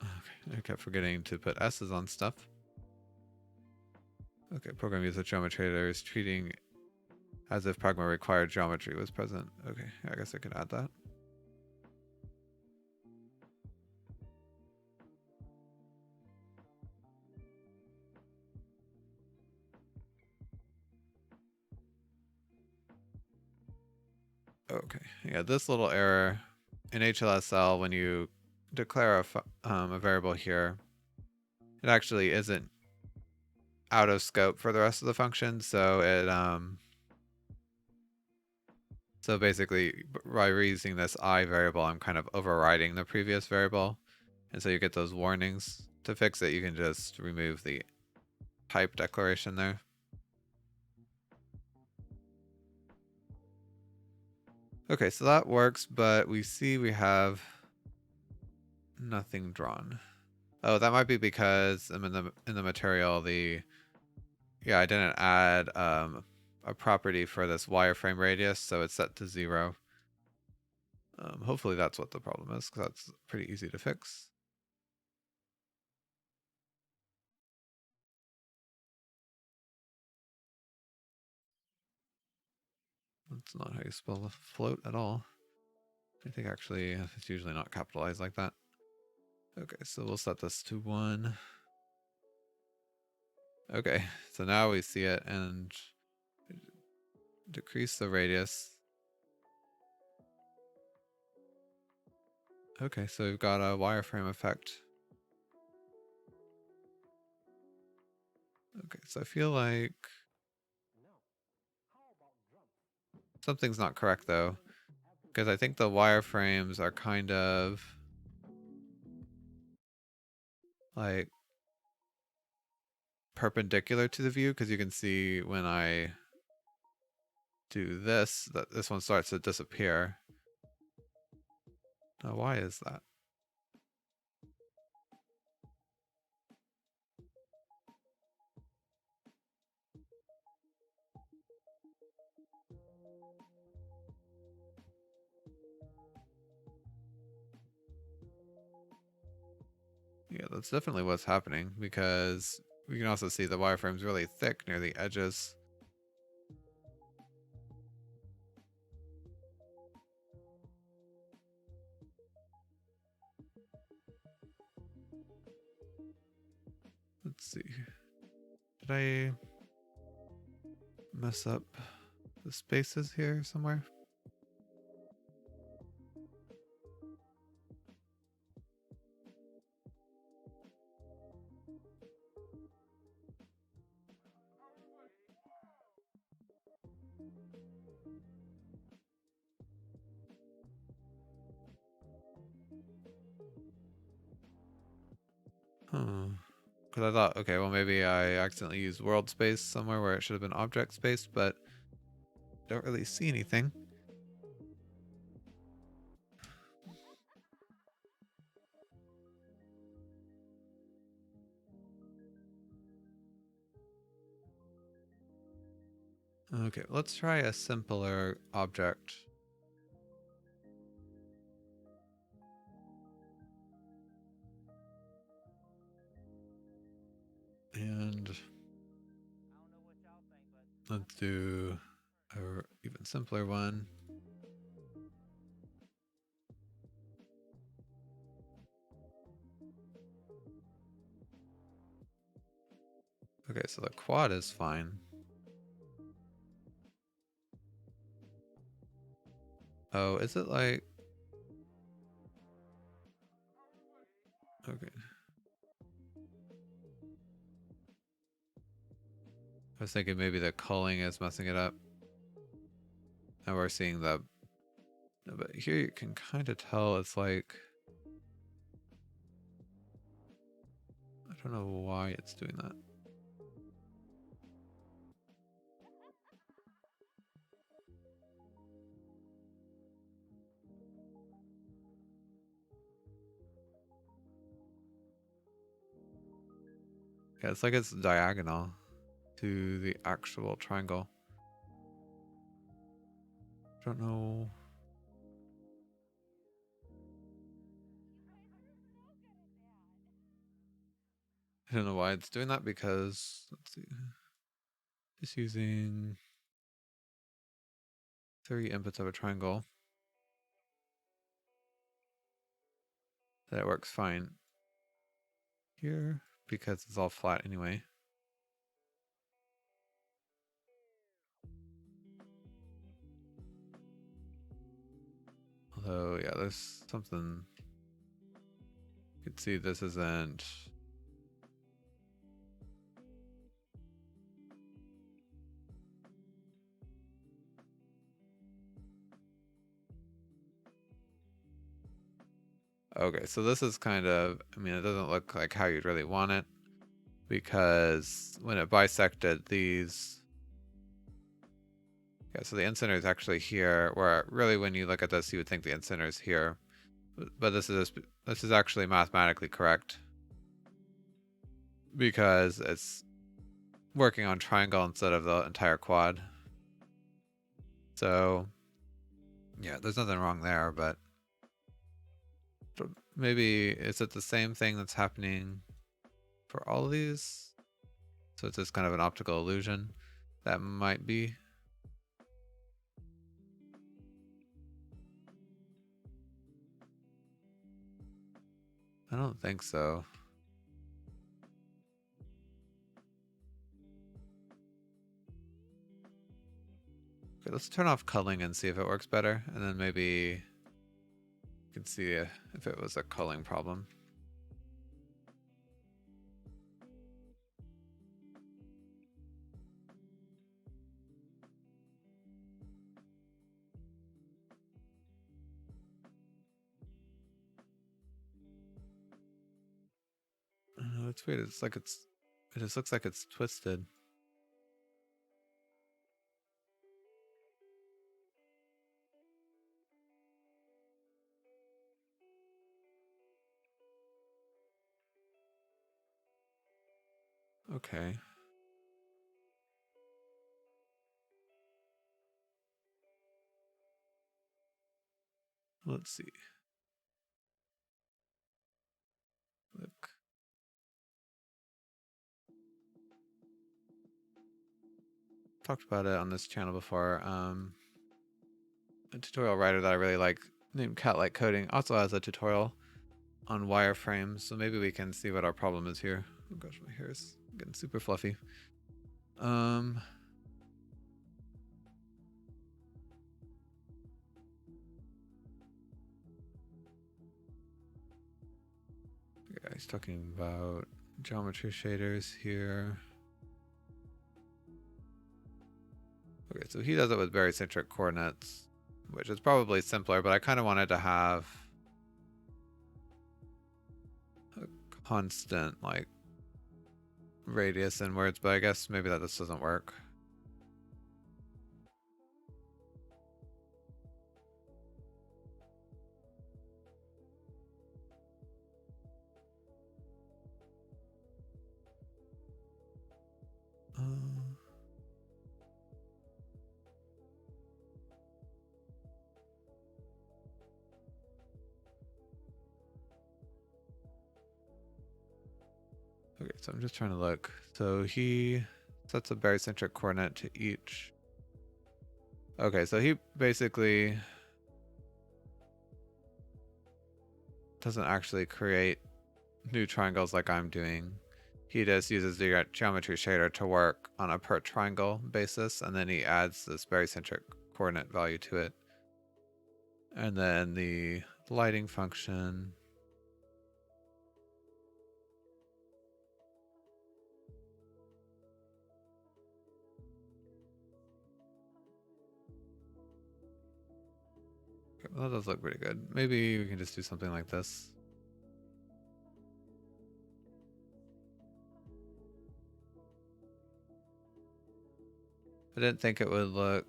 Okay, I kept forgetting to put S's on stuff. Okay, program user geometry is treating as if pragma required geometry was present. Okay, I guess I can add that. Okay, yeah, this little error in HLSL when you declare a variable here, it actually isn't out of scope for the rest of the function, so it so basically by reusing this I variable, I'm kind of overriding the previous variable, and so you get those warnings. To fix it, you can just remove the type declaration there. Okay, so that works, but we see we have nothing drawn. Oh, that might be because I'm in the material. I didn't add a property for this wireframe radius, so it's set to 0. Hopefully that's what the problem is, because that's pretty easy to fix. That's not how you spell a float at all. I think actually it's usually not capitalized like that. Okay, so we'll set this to 1. Okay, so now we see it and decrease the radius. Okay, so we've got a wireframe effect. Okay, so I feel like something's not correct though, because I think the wireframes are kind of like perpendicular to the view, because you can see when I do this, that this one starts to disappear. Now, why is that? Yeah, that's definitely what's happening, because we can also see the wireframe's really thick near the edges. Let's see. Did I mess up the spaces here somewhere? Huh. Because I thought, okay, well maybe I accidentally used world space somewhere where it should have been object space, but don't really see anything. Okay, let's try a simpler object. And let's do an even simpler one. Okay, so the quad is fine. Oh, is it like... Okay. I was thinking maybe the culling is messing it up. And we're seeing the... No, but here you can kind of tell it's like... I don't know why it's doing that. Yeah, it's like it's diagonal to the actual triangle. Don't know. I don't know why it's doing that, because let's see. Just using 3 inputs of a triangle. That works fine here because it's all flat anyway. Although, yeah, there's something. You can see this isn't. Okay, so this is kind of, I mean, it doesn't look like how you'd really want it, because when it bisected these, yeah, so the incenter is actually here, where really when you look at this, you would think the incenter is here, but this is actually mathematically correct, because it's working on triangle instead of the entire quad. So yeah, there's nothing wrong there, but maybe is it the same thing that's happening for all of these? So it's just kind of an optical illusion. That might be. I don't think so. Okay, let's turn off culling and see if it works better, and then maybe you can see if it was a culling problem. It's weird. It's like it just looks like it's twisted. Okay. Let's see. Look. Talked about it on this channel before. A tutorial writer that I really like named Cat-like Coding also has a tutorial on wireframes, so maybe we can see what our problem is here. Oh gosh, my hair is getting super fluffy. Okay, he's talking about geometry shaders here. Okay, so he does it with barycentric coordinates, which is probably simpler, but I kind of wanted to have a constant, like, radius inwards, but I guess maybe that this doesn't work. Okay, so I'm just trying to look. So he sets a barycentric coordinate to each. Okay, so he basically doesn't actually create new triangles like I'm doing. He just uses the geometry shader to work on a per triangle basis, and then he adds this barycentric coordinate value to it. And then the lighting function. Okay, well, that does look pretty good. Maybe we can just do something like this. I didn't think it would look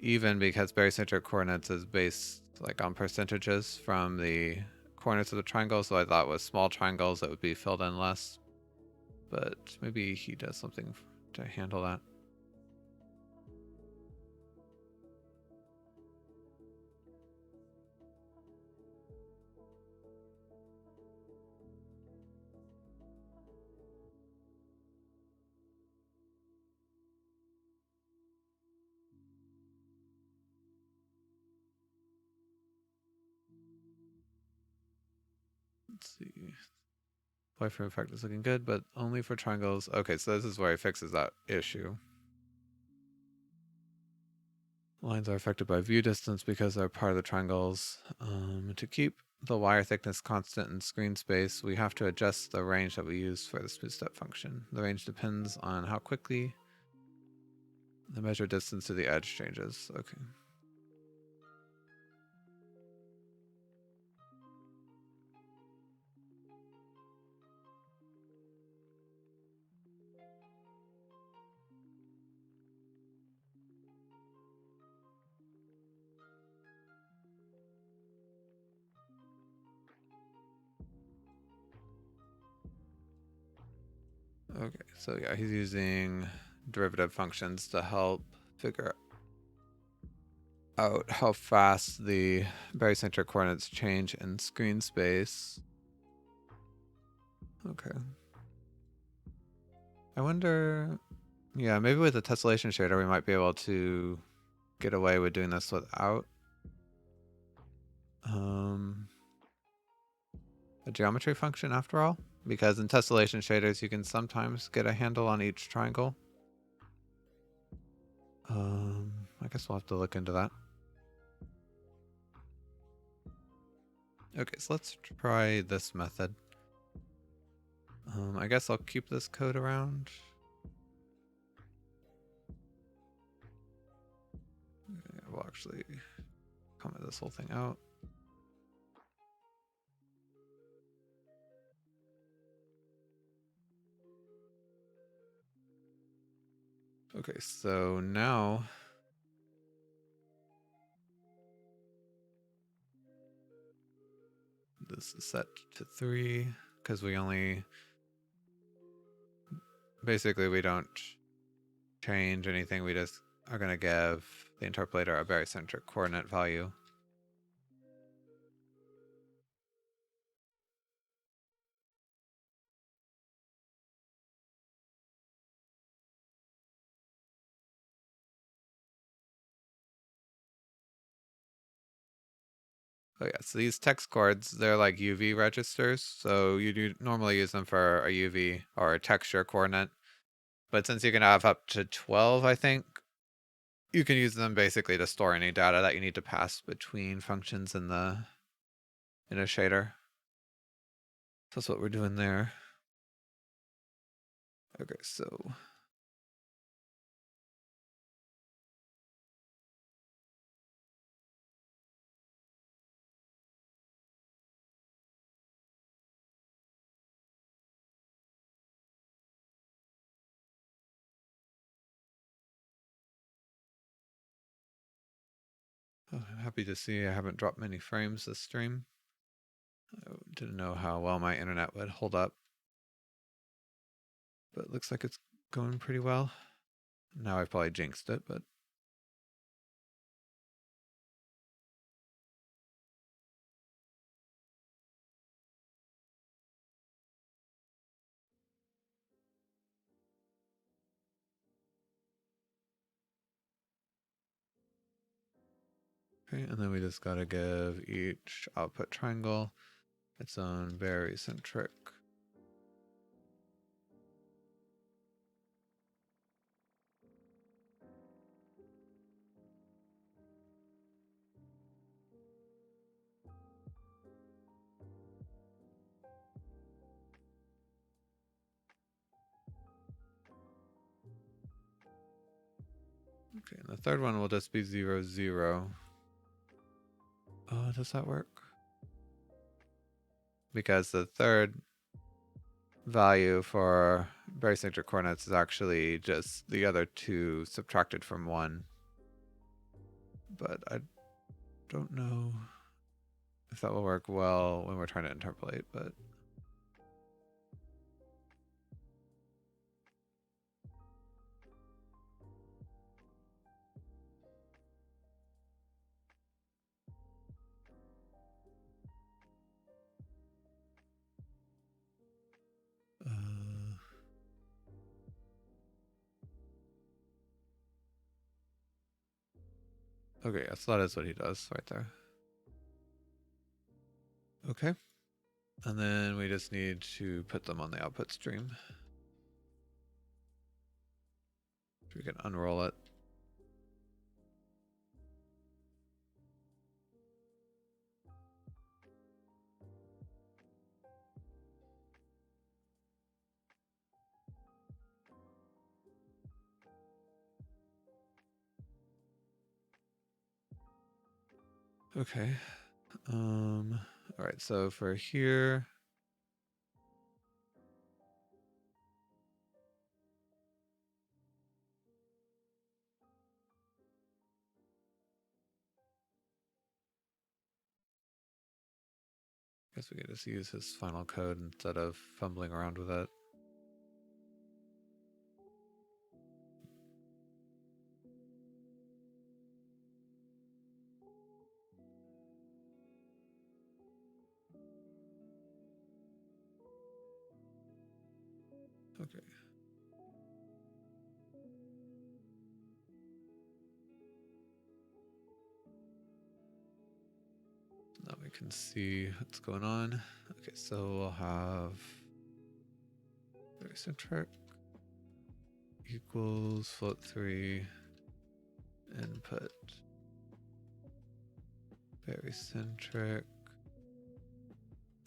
even because barycentric coordinates is based like on percentages from the corners of the triangle, so I thought with small triangles it would be filled in less. But maybe he does something to handle that. Let's see. Wireframe effect is looking good, but only for triangles. Okay, so this is where he fixes that issue. Lines are affected by view distance because they're part of the triangles. To keep the wire thickness constant in screen space, we have to adjust the range that we use for the smooth step function. The range depends on how quickly the measured distance to the edge changes. Okay. Okay, so yeah, he's using derivative functions to help figure out how fast the barycentric coordinates change in screen space. Okay. I wonder, yeah, maybe with the tessellation shader we might be able to get away with doing this without a geometry function after all, because in tessellation shaders you can sometimes get a handle on each triangle. I guess we'll have to look into that. Okay, so let's try this method. I guess I'll keep this code around. Yeah, we'll actually comment this whole thing out. Okay, so now this is set to 3 because we only, basically we don't change anything. We just are going to give the interpolator a barycentric coordinate value. Oh yeah, so these text chords, they're like UV registers. So you do normally use them for a UV or a texture coordinate. But since you can have up to 12, I think, you can use them basically to store any data that you need to pass between functions in a shader. So that's what we're doing there. Okay, so I'm happy to see I haven't dropped many frames this stream. I didn't know how well my internet would hold up, but it looks like it's going pretty well. Now I've probably jinxed it, but okay. And then we just gotta give each output triangle its own barycentric. Okay, and the third one will just be 0, 0. Oh, does that work? Because the third value for barycentric coordinates is actually just the other two subtracted from 1. But I don't know if that will work well when we're trying to interpolate, but okay, so that is what he does right there. Okay. And then we just need to put them on the output stream. We can unroll it. Okay. All right, so for here, I guess we can just use his final code instead of fumbling around with it. Okay. Now we can see what's going on. Okay, so we'll have barycentric equals float 3 input barycentric,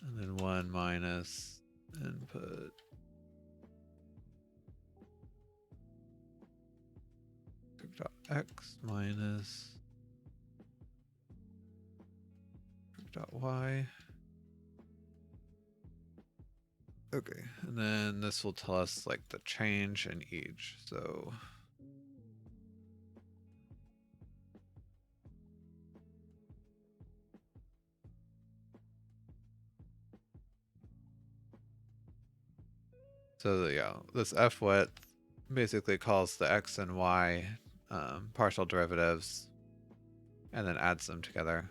and then 1 minus input dot x minus dot y. Okay, and then this will tell us like the change in each. So So yeah, this f width basically calls the x and y partial derivatives and then adds them together.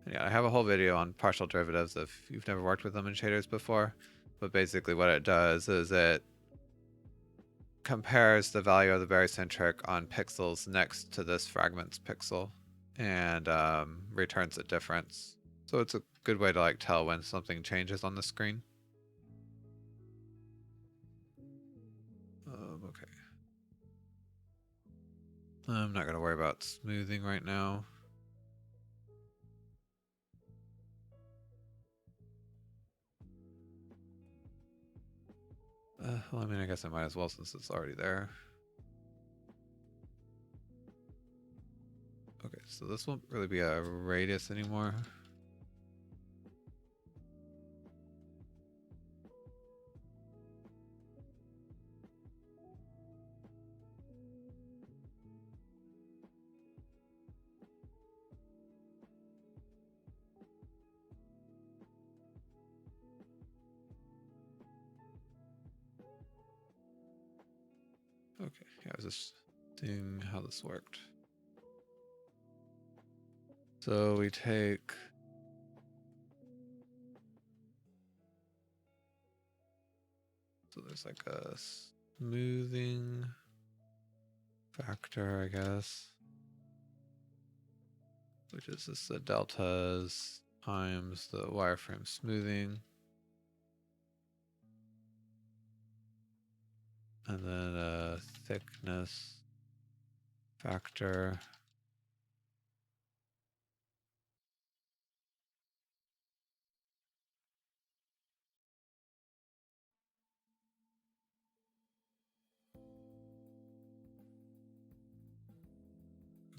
And yeah, I have a whole video on partial derivatives if you've never worked with them in shaders before. But basically what it does is it compares the value of the barycentric on pixels next to this fragment's pixel and returns a difference. So it's a good way to like tell when something changes on the screen. Okay. I'm not going to worry about smoothing right now. Well, I mean, I guess I might as well since it's already there. Okay, so this won't really be a radius anymore. Okay, yeah, I was just seeing how this worked. So we take so there's like a smoothing factor, I guess, which is just the deltas times the wireframe smoothing. And then a thickness factor.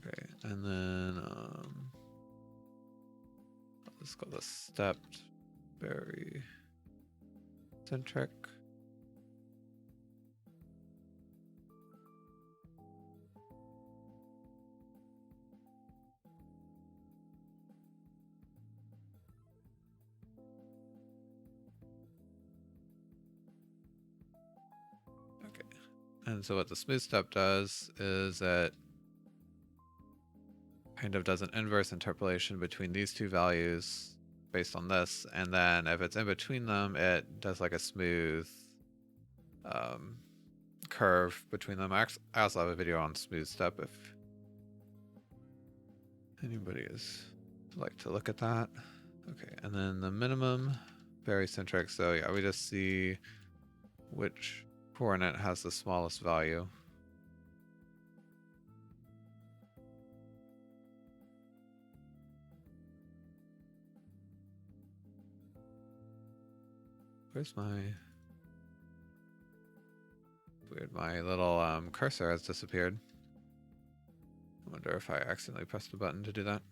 Okay, and then let's call this stepped barycentric. Okay, and so what the smooth step does is it kind of does an inverse interpolation between these two values based on this, and then if it's in between them, it does like a smooth curve between them. I also have a video on smooth step if anybody is like to look at that. Okay, and then the minimum barycentric. So yeah, we just see which coordinate has the smallest value. Where's my weird? My little cursor has disappeared. I wonder if I accidentally pressed a button to do that.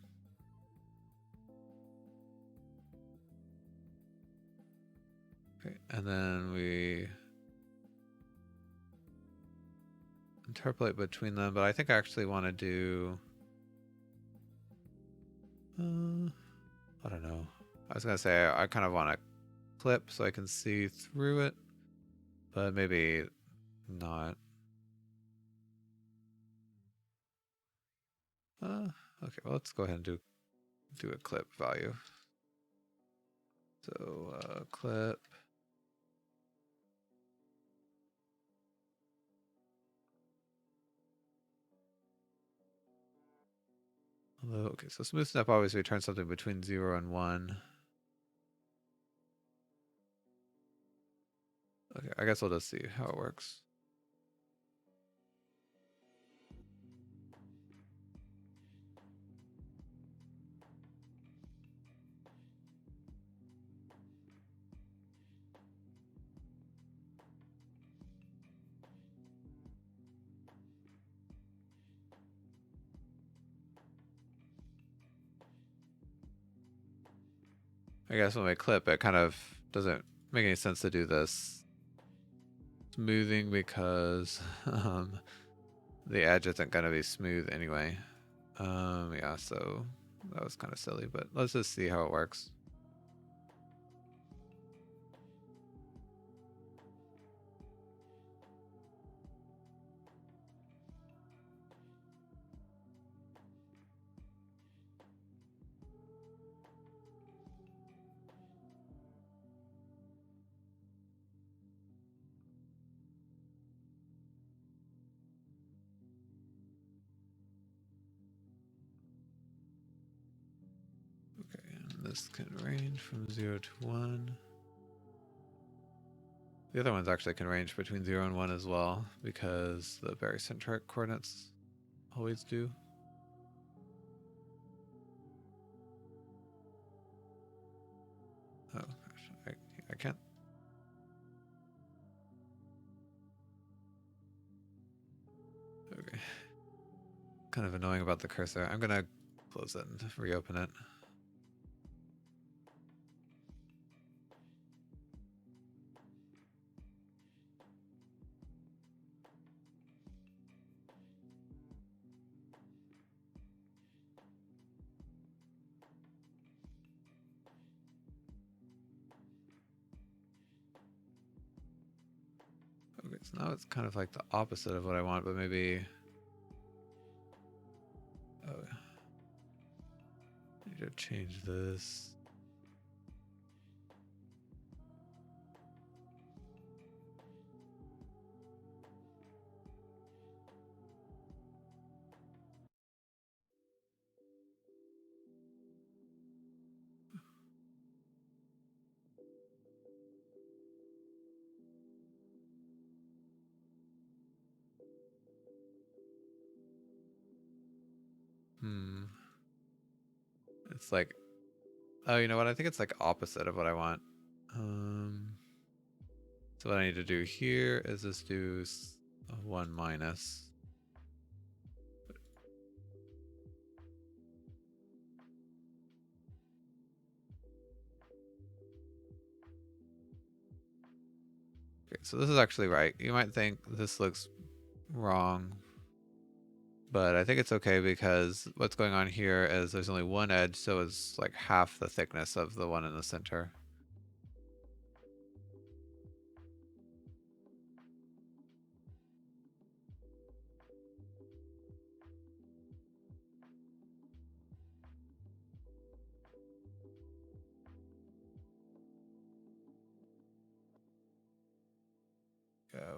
Okay, and then we interpolate between them, but I think I actually want to do I don't know. I was gonna say I kind of want to clip so I can see through it, but maybe not. Okay, well, let's go ahead and do a clip value. So clip. Although, okay, so smooth step always returns something between 0 and 1. Okay, I guess we'll just see how it works. I guess when we clip, it kind of doesn't make any sense to do this smoothing because the edge isn't going to be smooth anyway. Yeah, so that was kind of silly, but let's just see how it works. This can range from 0 to 1. The other ones actually can range between 0 and 1 as well, because the barycentric coordinates always do. Oh gosh, I can't. Okay. Kind of annoying about the cursor. I'm gonna close it and reopen it. Okay, so now it's kind of like the opposite of what I want, but maybe... Oh, I need to change this. It's like, oh, you know what? I think it's like opposite of what I want. So what I need to do here is just do 1 minus. Okay, so this is actually right. You might think this looks wrong, but I think it's okay because what's going on here is there's only one edge, so it's like half the thickness of the one in the center.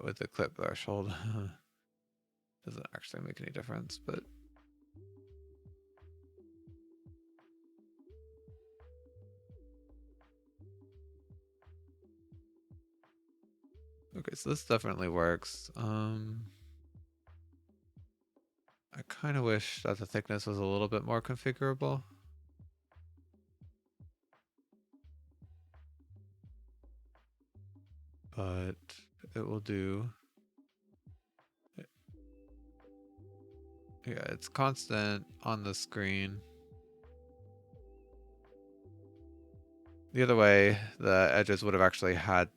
With the clip threshold. Doesn't actually make any difference, but okay, so this definitely works. I kind of wish that the thickness was a little bit more configurable. But it will do. Yeah, it's constant on the screen. The other way, the edges would have actually had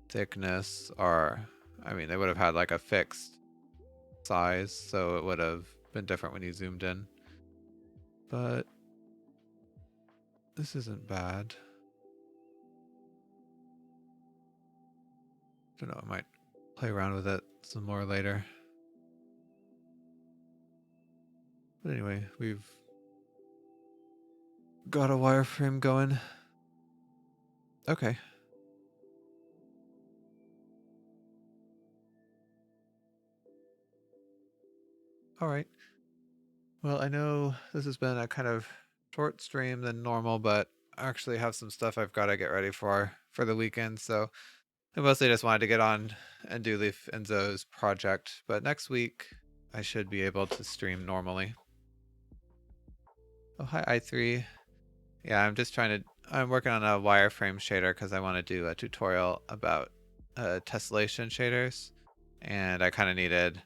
thickness, or I mean, they would have had like a fixed size, so it would have been different when you zoomed in. But this isn't bad. I don't know, I might play around with it some more later. But anyway, we've got a wireframe going. Okay. All right. Well, I know this has been a kind of short stream than normal, but I actually have some stuff I've got to get ready for the weekend. So I mostly just wanted to get on and do Leaf Enzo's project. But next week, I should be able to stream normally. Oh, hi, i3. Yeah, I'm working on a wireframe shader because I want to do a tutorial about tessellation shaders. And I kind of needed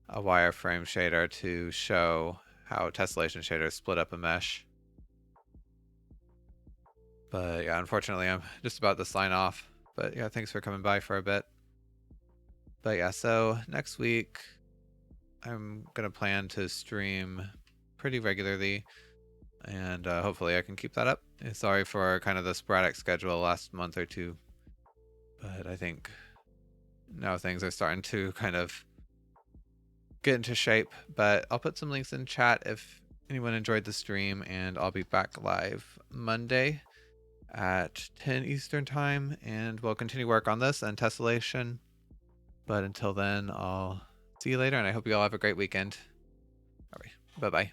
a wireframe shader to show how tessellation shaders split up a mesh. But yeah, unfortunately, I'm just about to sign off. But yeah, thanks for coming by for a bit. But yeah, so next week, I'm going to plan to stream pretty regularly. And hopefully I can keep that up. Sorry for kind of the sporadic schedule last month or two. But I think now things are starting to kind of get into shape. But I'll put some links in chat if anyone enjoyed the stream, and I'll be back live Monday at 10 Eastern time, and we'll continue work on this and tessellation. But until then, I'll see you later, and I hope you all have a great weekend. All right, bye-bye.